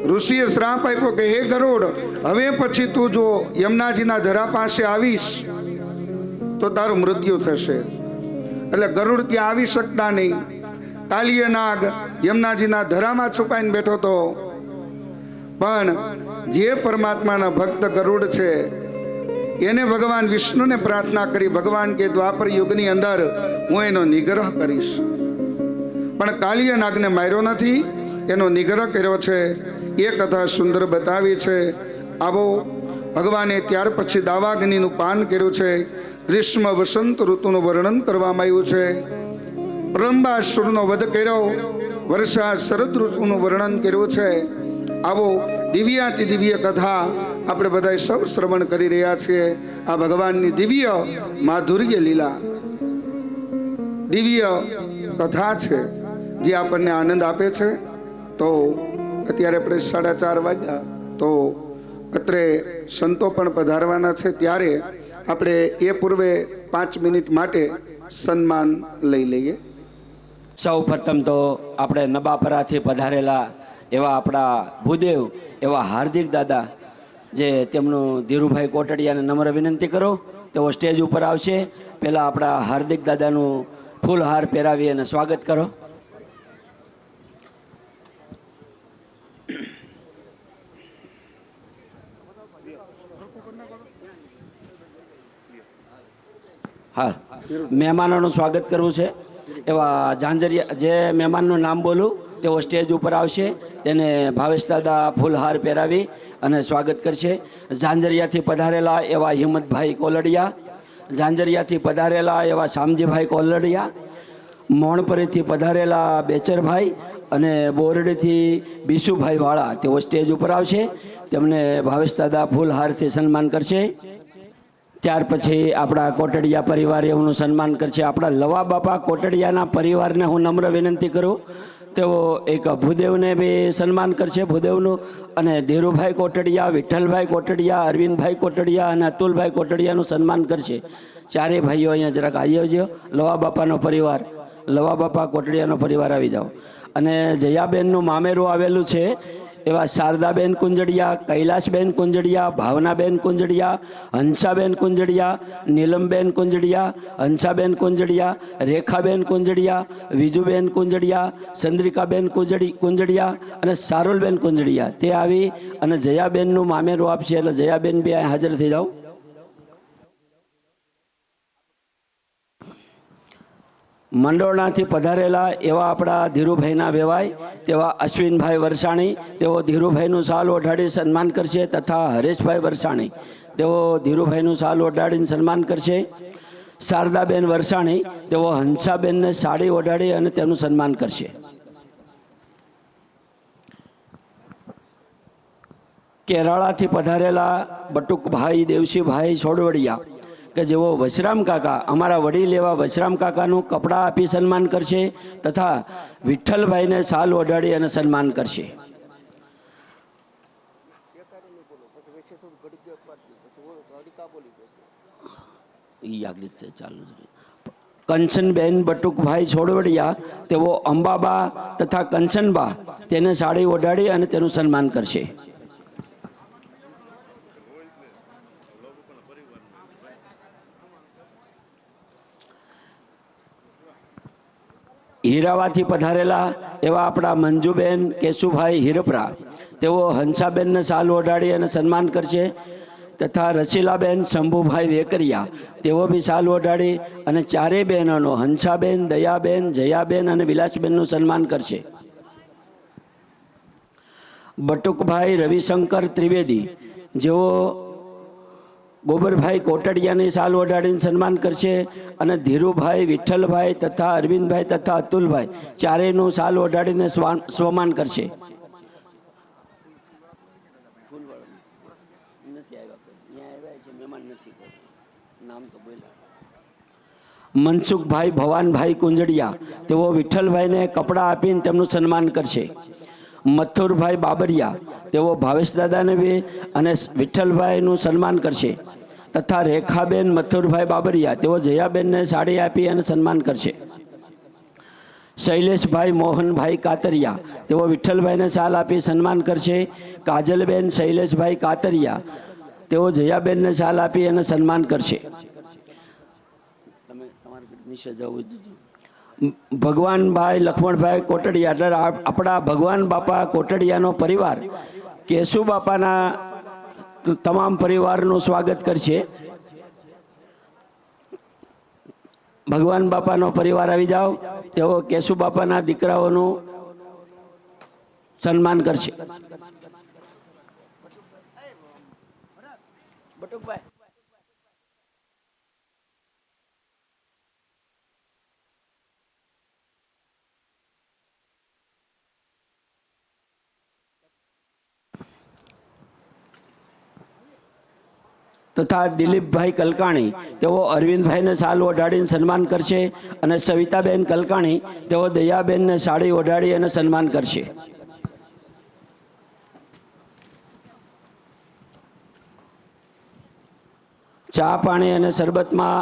Speaker 1: ઋષિએ શ્રાપ આપ્યો કે હે ગરુડ, હવે પછી તું જો યમુનાજીના ધરા પાસે આવીશ તો તારું મૃત્યુ થશે. એટલે ગરુડ ત્યાં આવી શકતા નહીં. કાલિય નાગ યમુનાજીના ધરામાં છુપાઈને બેઠો હતો. પણ જે પરમાત્માના ભક્ત ગરુડ છે એને ભગવાન વિષ્ણુને પ્રાર્થના કરી, ભગવાન કે દ્વાપર યુગની અંદર હું એનો નિગ્રહ કરીશ. પણ કાલિય નાગને માર્યો નથી, એનો નિગ્રહ કર્યો છે. એ કથા સુંદર બતાવી છે. આવો ભગવાને ત્યાર પછી દાવાગ્નિનું પાન કર્યું છે. ગ્રીષ્મ વસંત ઋતુનું વર્ણન કરવામાં આવ્યું છે. પ્રલંબાસુરનો વધ કર્યો, વર્ષા શરદ ઋતુનું વર્ણન કર્યું છે. આવો દિવ્યાતિ દિવ્ય કથા આપણે બધા સૌ શ્રવણ કરી રહ્યા છીએ. આ ભગવાનની દિવ્ય માધુર્ય લીલા, દિવ્ય કથા છે જે આપણને આનંદ આપે છે. તો અત્યારે આપણે 4:30 વાગ્યા, તો અત્રે સંતો પણ પધારવાના છે. ત્યારે આપણે એ પૂર્વે 5 મિનિટ માટે સન્માન લઈ લઈએ.
Speaker 3: સૌ પ્રથમ તો આપણે નબાપરાથી પધારેલા એવા આપણા ભૂદેવ એવા હાર્દિક દાદા, જે તેમનું ધીરુભાઈ કોટડિયાને નમ્ર વિનંતી કરો તેઓ સ્ટેજ ઉપર આવશે. પહેલાં આપણા હાર્દિક દાદાનું ફૂલહાર પહેરાવી અને સ્વાગત કરો. હા, મહેમાનોનું સ્વાગત કરવું છે. એવા ઝાંઝરિયા, જે મહેમાનનું નામ બોલું તેઓ સ્ટેજ ઉપર આવશે. તેને ભાવેશ દાદા ફૂલહાર પહેરાવી અને સ્વાગત કરશે. ઝાંઝરિયાથી પધારેલા એવા હિંમતભાઈ કોલડિયા, ઝાંઝરિયાથી પધારેલા એવા શામજીભાઈ કોલડિયા, મોણપરીથી પધારેલા બેચરભાઈ અને બોરડીથી બીસુભાઈ વાળા તેઓ સ્ટેજ ઉપર આવશે. તેમને ભાવેશ દાદા ફૂલહારથી સન્માન કરશે. ત્યાર પછી આપણા કોટડિયા પરિવાર એમનું સન્માન કરશે. આપણા લવા બાપા કોટડિયાના પરિવારને હું નમ્ર વિનંતી કરું, તેઓ એક ભૂદેવને બી સન્માન કરશે, ભૂદેવનું. અને ધીરુભાઈ કોટડિયા, વિઠ્ઠલભાઈ કોટડિયા, અરવિંદભાઈ કોટડિયા અને અતુલભાઈ કોટડિયાનું સન્માન કરશે. ચારેય ભાઈઓ અહીંયા જરાક આવી આવજો. લવા બાપાનો પરિવાર, લવા બાપા કોટડિયાનો પરિવાર આવી જાઓ. અને જયાબેનનું મામેરું આવેલું છે એવા શારદાબેન કુંજડિયા, કૈલાસબેન કુંજડિયા, ભાવનાબેન કુંજડિયા, હંસાબેન કુંજડિયા, નીલમબેન કુંજડિયા, હંસાબેન કુંજડિયા, રેખાબેન કુંજડિયા, વિજુબેન કુંજડિયા, ચંદ્રિકાબેન કુંજડિયા અને સારુલબેન કુંજડિયા તે આવી અને જયાબેનનું મામેરું આપશે. એટલે જયાબેન બી અહીં હાજર થઈ જાઓ. મંડોળનાથી પધારેલા એવા આપણા ધીરુભાઈના વેવાય તેવા અશ્વિનભાઈ વરસાણી, તેઓ ધીરુભાઈનું શાલ ઓઢાડી સન્માન કરશે. તથા હરેશભાઈ વરસાણી, તેઓ ધીરુભાઈનું શાલ ઓઢાડીને સન્માન કરશે. શારદાબેન વરસાણી, તેઓ હંસાબેનને સાડી ઓઢાડી અને તેનું સન્માન કરશે. કેરાળાથી પધારેલા બટુકભાઈ દેવસીભાઈ છોડવડિયા કે જેઓ વશરામ કાકા, અમારા વડીલ એવા વશરામ કાકાનું કપડાં આપી સન્માન કરશે તથા વિઠ્ઠલભાઈને શાલ ઓઢાડી અને સન્માન કરશે. કંચનબેન બટુકભાઈ છોડવડિયા, તેઓ અંબાબા તથા કંચનબા તેને સાડી ઓઢાડી અને તેનું સન્માન કરશે. હીરાવાથી પધારેલા એવા આપણા મંજુબેન કેશુભાઈ હિરપરા, તેઓ હંસાબેનને શાલ ઓઢાડી અને સન્માન કરશે. તથા રસીલાબેન શંભુભાઈ વેકરિયા, તેઓ બી શાલ ઓઢાડી અને ચારેય બહેનોનો હંસાબેન, દયાબેન, જયાબેન અને વિલાસબેનનું સન્માન કરશે. બટુકભાઈ રવિશંકર ત્રિવેદી, જેઓ ગોબરભાઈ કોટડિયાની શાલ ઓઢાડીને સન્માન કરશે અને ધીરુભાઈ, વિઠ્ઠલભાઈ તથા અરવિંદભાઈ તથા અતુલભાઈ ચારેયનું શાલ ઓઢાડીને સ્વમાન કરશે. મનસુખભાઈ ભવાનભાઈ કુંજડિયા, તેઓ વિઠ્ઠલભાઈને કપડાં આપીને તેમનું સન્માન કરશે. મથુરભાઈ બાબરિયા, તેઓ ભાવેશદાદાને બી અને વિઠ્ઠલભાઈનું સન્માન કરશે. તથા રેખાબેન મથુરભાઈ બાબરિયા, તેઓ જયાબેનને સાડી આપી અને સન્માન કરશે. શૈલેષભાઈ મોહનભાઈ કાતરિયા, તેઓ વિઠ્ઠલભાઈને શાલ આપી સન્માન કરશે. કાજલબેન શૈલેષભાઈ કાતરિયા, તેઓ જયાબેનને શાલ આપી અને સન્માન કરશે. ભગવાનભાઈ લક્ષ્મણભાઈ કોટડિયા, એટલે આપણા ભગવાન બાપા કોટડિયાનો પરિવાર કેશુ બાપાના તમામ પરિવારનું સ્વાગત કરશે. ભગવાન બાપાનો પરિવાર આવી જાઓ, તેઓ કેશુ બાપાના દીકરાઓનું સન્માન કરશે. બટુકભાઈ તથા દિલીપભાઈ કલકાણી, તેઓ અરવિંદભાઈને શાલ ઓઢાડીને સન્માન કરશે અને સવિતાબેન કલકાણી, તેઓ દયાબેનને સાડી ઓઢાડી અને સન્માન કરશે. ચા પાણી અને શરબતમાં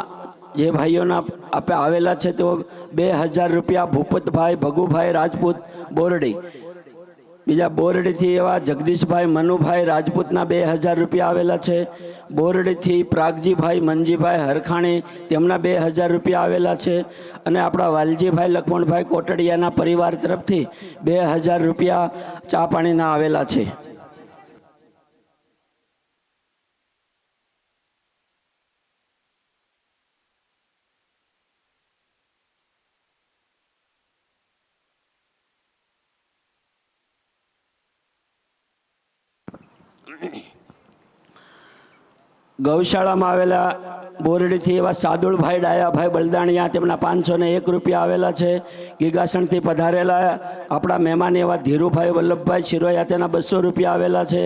Speaker 3: જે ભાઈઓના આપે આવેલા છે તેઓ 2000 રૂપિયા ભૂપતભાઈ ભગુભાઈ રાજપૂત બોરડી. બીજા બોરડીથી એવા જગદીશભાઈ મનુભાઈ રાજપૂતના 2000 રૂપિયા આવેલા છે. બોરડીથી પ્રાગજીભાઈ મનજીભાઈ હરખાણી, તેમના 2000 રૂપિયા આવેલા છે. અને આપણા વાલજીભાઈ લક્ષ્મણભાઈ કોટડિયાના પરિવાર તરફથી 2000 રૂપિયા ચા પાણીના આવેલા છે. ગૌશાળામાં આવેલા બોરડીથી એવા સાદુળભાઈ ડાયાભાઈ બલદાણિયા, તેમના 501 રૂપિયા આવેલા છે. ગીગાસણથી પધારેલા આપણા મહેમાન એવા ધીરુભાઈ વલ્લભભાઈ શિરોયા, તેના 200 રૂપિયા આવેલા છે.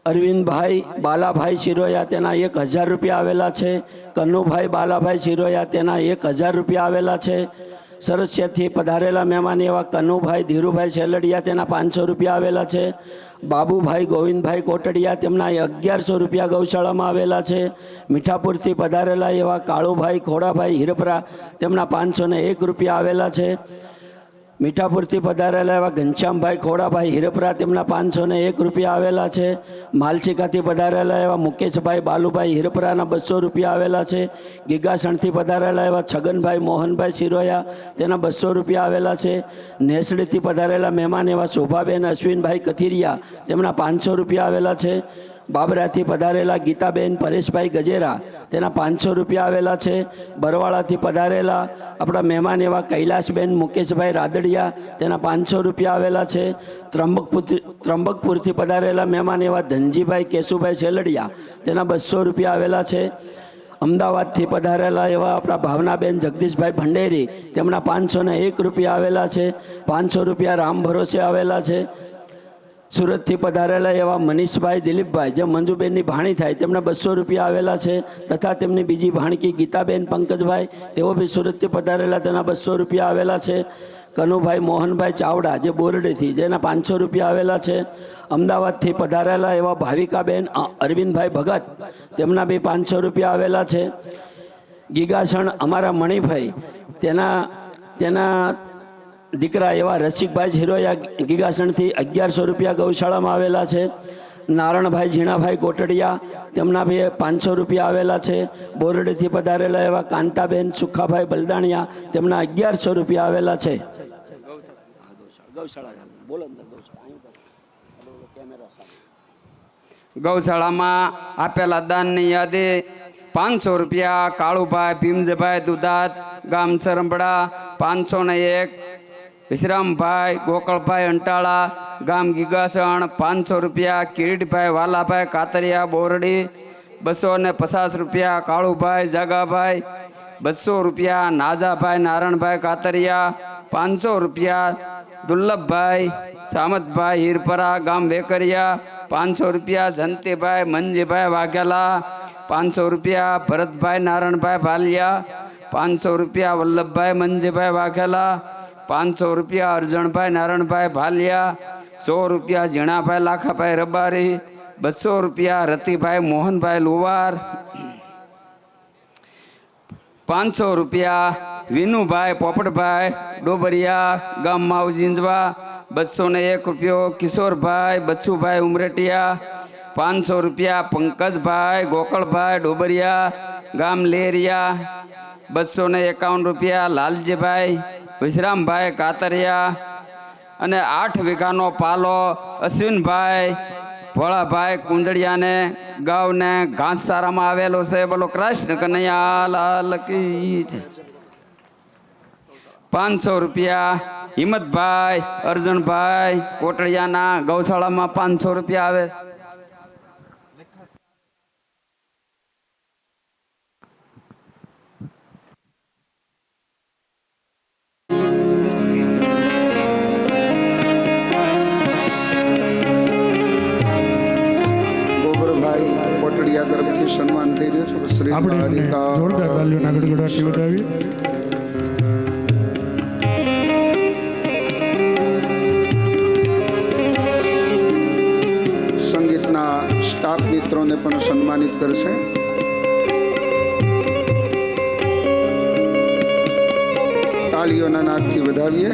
Speaker 3: અરવિંદભાઈ બાલાભાઈ શિરોયા, તેના 1000 રૂપિયા આવેલા છે. કન્નુભાઈ બાલાભાઈ શિરોયા, તેના 1000 રૂપિયા આવેલા છે. સરસિયાથી પધારેલા મહેમાન એવા કન્નુભાઈ ધીરુભાઈ શેલડિયા, તેના 500 રૂપિયા આવેલા છે. બાબુભાઈ ગોવિંદભાઈ કોટડિયા, તેમના 1100 રૂપિયા ગૌશાળામાં આવેલા છે. મીઠાપુરથી પધારેલા એવા કાળુભાઈ ખોડાભાઈ હિરપરા, તેમના 501 રૂપિયા આવેલા છે. મીઠાપુરથી પધારેલા એવા ઘનશ્યામભાઈ ખોડાભાઈ હિરપરા તેમના 501 રૂપિયા આવેલા છે. માલચીકાથી પધારેલા એવા મુકેશભાઈ બાલુભાઈ હિરપરાના 200 રૂપિયા આવેલા છે. ગીગાસણથી પધારેલા એવા છગનભાઈ મોહનભાઈ સિરોયા તેના 200 રૂપિયા આવેલા છે. નેસડીથી પધારેલા મહેમાન એવા શોભાબેન અશ્વિનભાઈ કથિરિયા તેમના 500 રૂપિયા આવેલા છે. બાબરાથી પધારેલા ગીતાબેન પરેશભાઈ ગજેરા તેના 500 રૂપિયા આવેલા છે. બરવાળાથી પધારેલા આપણા મહેમાન એવા કૈલાસબેન મુકેશભાઈ રાદડિયા તેના 500 રૂપિયા આવેલા છે. ત્રંબકપુરથી પધારેલા મહેમાન એવા ધનજીભાઈ કેશુભાઈ છેલડિયા તેના 200 રૂપિયા આવેલા છે. અમદાવાદથી પધારેલા એવા આપણા ભાવનાબેન જગદીશભાઈ ભંડેરી તેમના 501 રૂપિયા આવેલા છે. 500 રૂપિયા રામ ભરોસે આવેલા છે. સુરતથી પધારેલા એવા મનીષભાઈ દિલીપભાઈ જે મંજુબેનની ભાણી થાય તેમના 200 રૂપિયા આવેલા છે. તથા તેમની બીજી ભાણકી ગીતાબેન પંકજભાઈ તેઓ બી સુરતથી પધારેલા તેના 200 રૂપિયા આવેલા છે. કનુભાઈ મોહનભાઈ ચાવડા જે બોરડીથી જેના 500 રૂપિયા આવેલા છે. અમદાવાદથી પધારેલા એવા ભાવિકાબેન અરવિંદભાઈ ભગત તેમના બી 500 રૂપિયા આવેલા છે. ગીગાસણ અમારા મણિભાઈ તેના દીકરા એવા રસિકભાઈ ઝીરોયા ગીગાસણથી 1100 રૂપિયા ગૌશાળામાં આવેલા છે. નારણભાઈ ઝીણાભાઈ કોટડિયા તેમના બી 500 રૂપિયા આવેલા છે. બોરડીથી પધારેલા એવા કાંતાબેન સુખાભાઈ બલદાણિયા તેમના 1100 રૂપિયા આવેલા છે.
Speaker 4: ગૌશાળામાં આપેલા દાનની યાદી 500 રૂપિયા કાળુભાઈ ભીમજભાઈ દુધાત ગામ સરંબડા 501. વિશ્રામભાઈ ગોકળભાઈ અંટાળા ગામ ગીગાસણ 500 રૂપિયા. કિરીટભાઈ વાલાભાઈ કાતરિયા બોરડી 250 રૂપિયા. કાળુભાઈ જાગાભાઈ 200 રૂપિયા. નાજાભાઈ નારણભાઈ કાતરિયા 500 રૂપિયા. દુર્લભભાઈ સામતભાઈ હીરપરા ગામ વેકરિયા 500 રૂપિયા. જંતીભાઈ મંજીભાઈ વાઘેલા 500 રૂપિયા. ભરતભાઈ નારણભાઈ ભાલિયા 500 રૂપિયા. વલ્લભભાઈ મંજીભાઈ વાઘેલા 500 રૂપિયા. અરજણભાઈ નારણભાઈ ભાલિયા 100 રૂપિયા. ઝીણાભાઈ લાખાભાઈ રબારી 200 રૂપિયા. રતિભાઈ મોહનભાઈ લુવાર 500 રૂપિયા. વિનુભાઈ પોપટભાઈ ડોબરિયા ગામ માવજીંજવા 201 રૂપિયો. કિશોરભાઈ બચ્ચુભાઈ ઉમરેટિયા 500 રૂપિયા. પંકજભાઈ ગોકળભાઈ ડોબરિયા ગામ લેરિયા 251 રૂપિયા. લાલજીભાઈ વિશ્રામભાઈ કાતરિયા અને 8 વીઘાનો પાલો અશ્વિનભાઈ ભોળાભાઈ કુંજળિયાને ગાવને ઘાસચારામાં આવેલો છે. બોલો કૃષ્ણ કનૈયા લાલ કી જય. 500 રૂપિયા. હિંમતભાઈ અર્જુનભાઈ કોટડિયાના ગૌશાળામાં 500 રૂપિયા આવે.
Speaker 1: કોટડિયા તરફથી સન્માન થઈ રહ્યું છે. શ્રી દ્વારિકા
Speaker 5: જોરદાર તાલીઓના ગડગડાટથી વધાવી.
Speaker 1: સંગીતના સ્ટાફ મિત્રોને પણ સન્માનિત કરશે. તાલીઓના નાદથી વધાવીએ.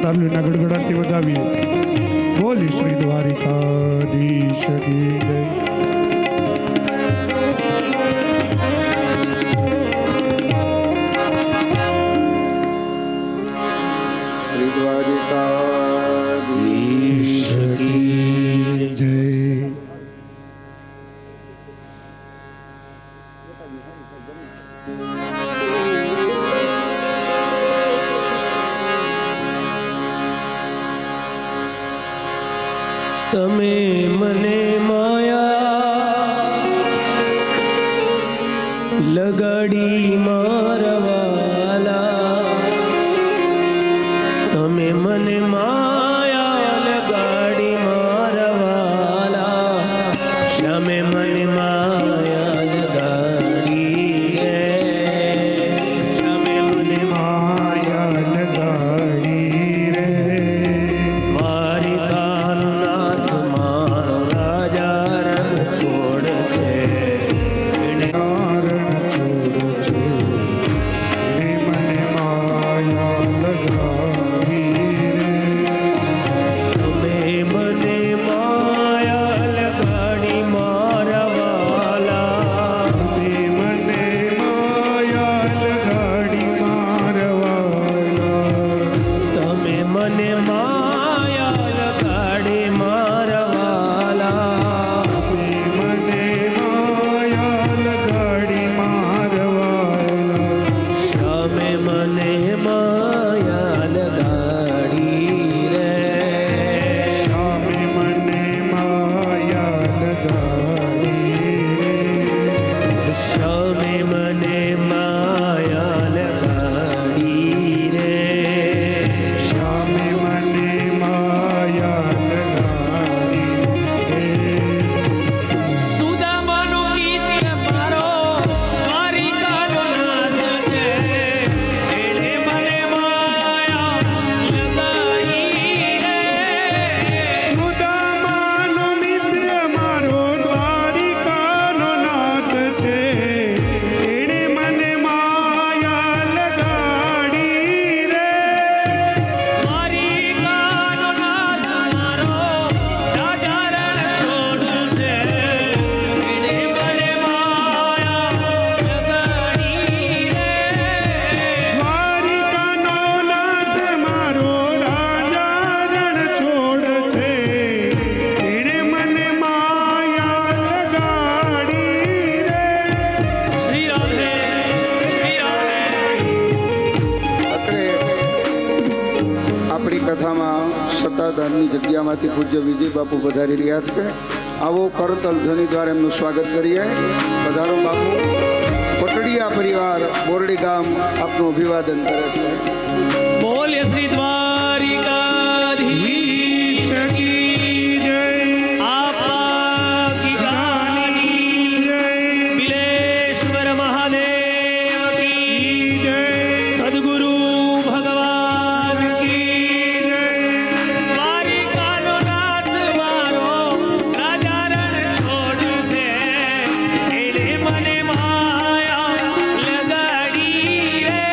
Speaker 5: તાલીઓના ગડગડાટથી વધાવીએ. બોલી શ્રી દ્વારિકાધીશ કી જય.
Speaker 1: દ્વારિકાધીશ કી
Speaker 5: જય.
Speaker 2: તમે મને માયા લગાડી મારવાલા, તમે મને માયા લગાડી મારવાલા, શ્યામે મને માયા લગાડી રે, શ્યામે મને
Speaker 5: માયા લગાડી રે.
Speaker 2: દ્વારિકાનો નાથ મારો રાજા રંગ છોડ છે, એને
Speaker 5: કારણ છોડ છે. એને મને માયા લગાડી રે.
Speaker 2: તમે મને માયા લગાડી મારા વાલા,
Speaker 5: તમે મને માયા લગાડી મારવાલા.
Speaker 2: તમે મને માયા લગાડી મારા વાલા,
Speaker 5: તમે મને માયા લગાડી મારવાલા.
Speaker 2: શ્યામે મને માયા લગાડી રે,
Speaker 5: શ્યામે મને માયા લગાડી રે.
Speaker 2: શ્યામે મને માયા લગાડી રે.
Speaker 5: શ્યામે મને માયા લગાડી રે.
Speaker 2: સુદામાનો ગીત મારો દ્વારિકાનો નાથ છે, એણે મને માયા લગાડી રે.
Speaker 5: સુદામાનો મિત્ર મારો દ્વારિકાનો નાથ છે. એણે મને માયા લગાડી રે.
Speaker 2: દ્વારિકાનો નાથ મારો રાજા રણ છોડ છે, એણે મને માયા લગાડી રે.
Speaker 5: દ્વારિકાનો નાથ મારો રાજા રણ છોડ છે. એણે મને માયા લગાડી રે.
Speaker 2: શ્રી રાધે, શ્રી રાધે.
Speaker 1: અત્રે આપણી કથામાં સત્તાધારની જગ્યામાંથી પૂજ્ય વિજય બાપુ પધારી રહ્યા છે. આવો કરતલ ધ્વનિ દ્વારા એમનું સ્વાગત કરીએ. પધારો બાપુ. કોટડિયા પરિવાર બોરડી ગામ આપનું અભિવાદન કરે છે.
Speaker 2: બોલે શ્રી દ્વારિકાધીશ કી
Speaker 5: જય.
Speaker 2: આપા કી ગાની
Speaker 5: જય.
Speaker 2: બિલેશ્વર મહાદેવ કી
Speaker 5: જય.
Speaker 2: સદગુરુ ભગવાન કી દ્વારિકાનો નાથ મારો રાજા રણ છોડ છે, એણે મને માયા લગાડી રે.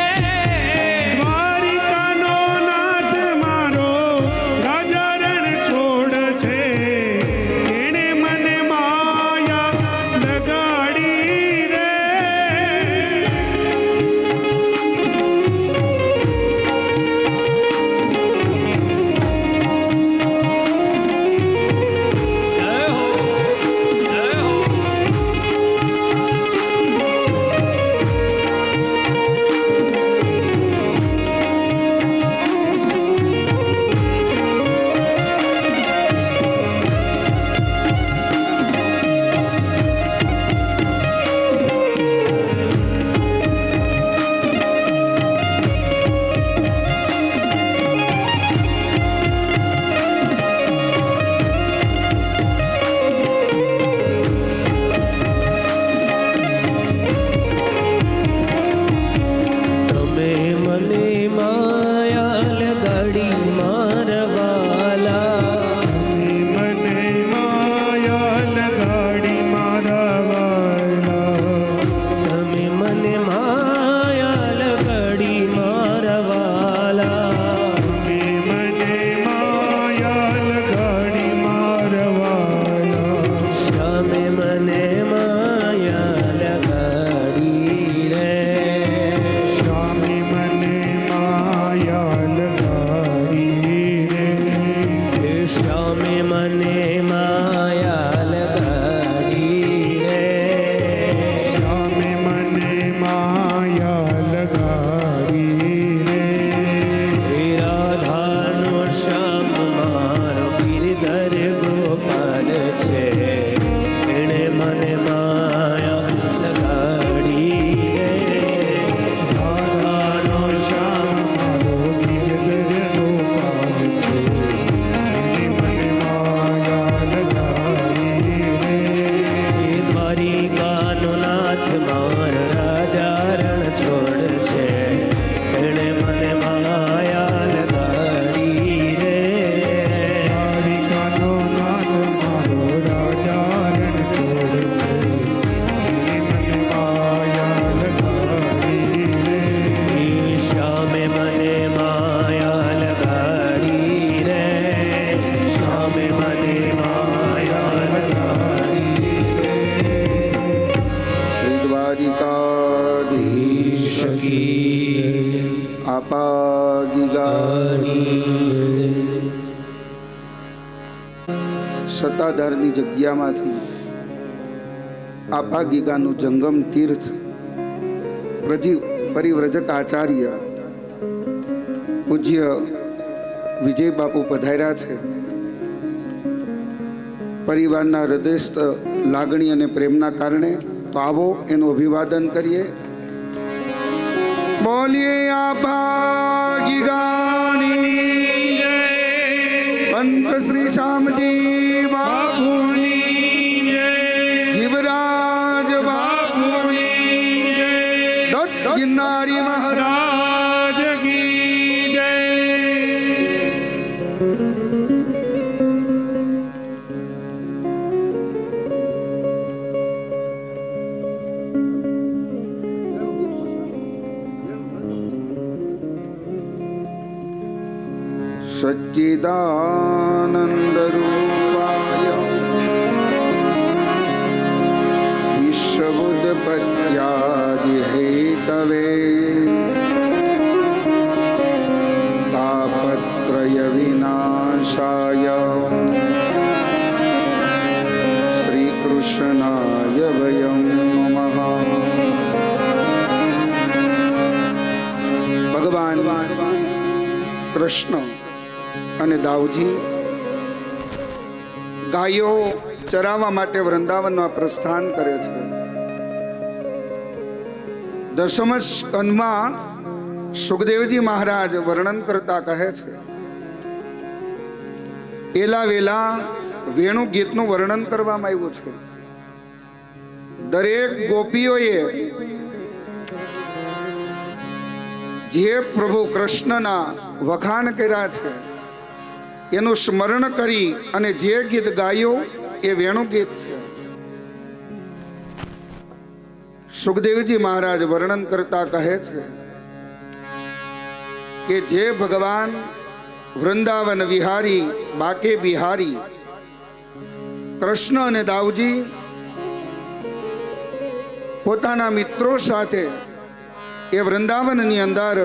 Speaker 1: સત્તાધારની જગ્યામાંથી આપા ગીગાનું જંગમ તીર્થ પરિવ્રજક આચાર્ય પૂજ્ય વિજય બાપુ પધાર્યા છે. પરિવારના હૃદયસ્થ લાગણી અને પ્રેમના કારણે તો આવો એનું અભિવાદન કરીએ. બોલીએ આપા ગીગાની જય, સંત શ્રી શ્યામજી બાપુની જય, જીવરાજ બાપુની જય, દત્ત ગિરનારી મહારાજ કી જય. સચ્ચિદાનંદ રૂપાય વિશ્વબુદ્ધપત્યાદિ હેતવે તાપત્રય વિનાશાય શ્રી કૃષ્ણાય વયં નમઃ. ભગવાન કૃષ્ણ અને દાઉજી ગાયો ચરાવવા માટે વૃંદાવનમાં પ્રસ્થાન કરે છે. દશમ સ્કંદમાં સુખદેવજી મહારાજ વર્ણન કરતા કહે છે, એલા વેલા વેણુ ગીતનું વર્ણન કરવામાં આવ્યું છે. દરેક ગોપીઓએ જે પ્રભુ કૃષ્ણના વખાણ કર્યા છે એનું સ્મરણ કરી અને જે ગીત ગાયું એ વેણુ ગીત છે. સુખદેવજી મહારાજ વર્ણન કરતા કહે છે કે જે ભગવાન વૃંદાવન વિહારી બાકે બિહારી કૃષ્ણ અને દાઉજી પોતાના મિત્રો સાથે એ વૃંદાવનની અંદર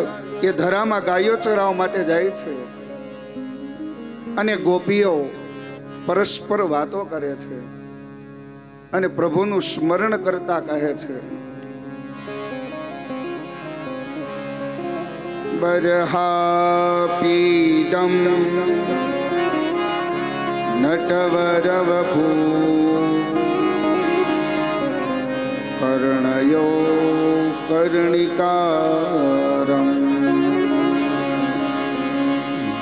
Speaker 1: એ ધરામાં ગાયો ચરાવવા માટે જાય છે અને ગોપીઓ પરસ્પર વાતો કરે છે અને પ્રભુનું સ્મરણ કરતા કહે છે, બરહાપીડમ નટવરવપુ કર્ણયો કર્ણિકારમ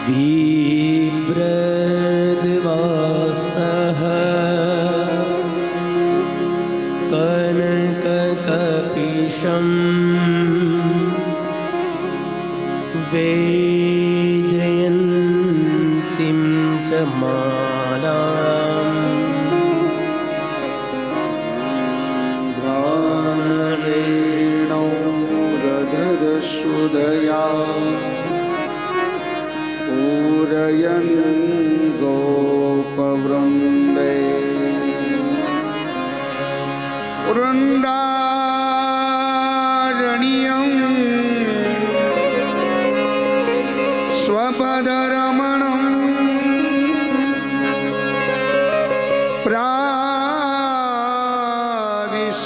Speaker 2: बिभ्रद्वासः कनककपिशं वैजयन्तीं च मालाम्
Speaker 1: ध्राणेणौ रधरसुधया पूरयन् गोपवृन्दे वृन्दारण्यं स्वपदरमणं प्राविश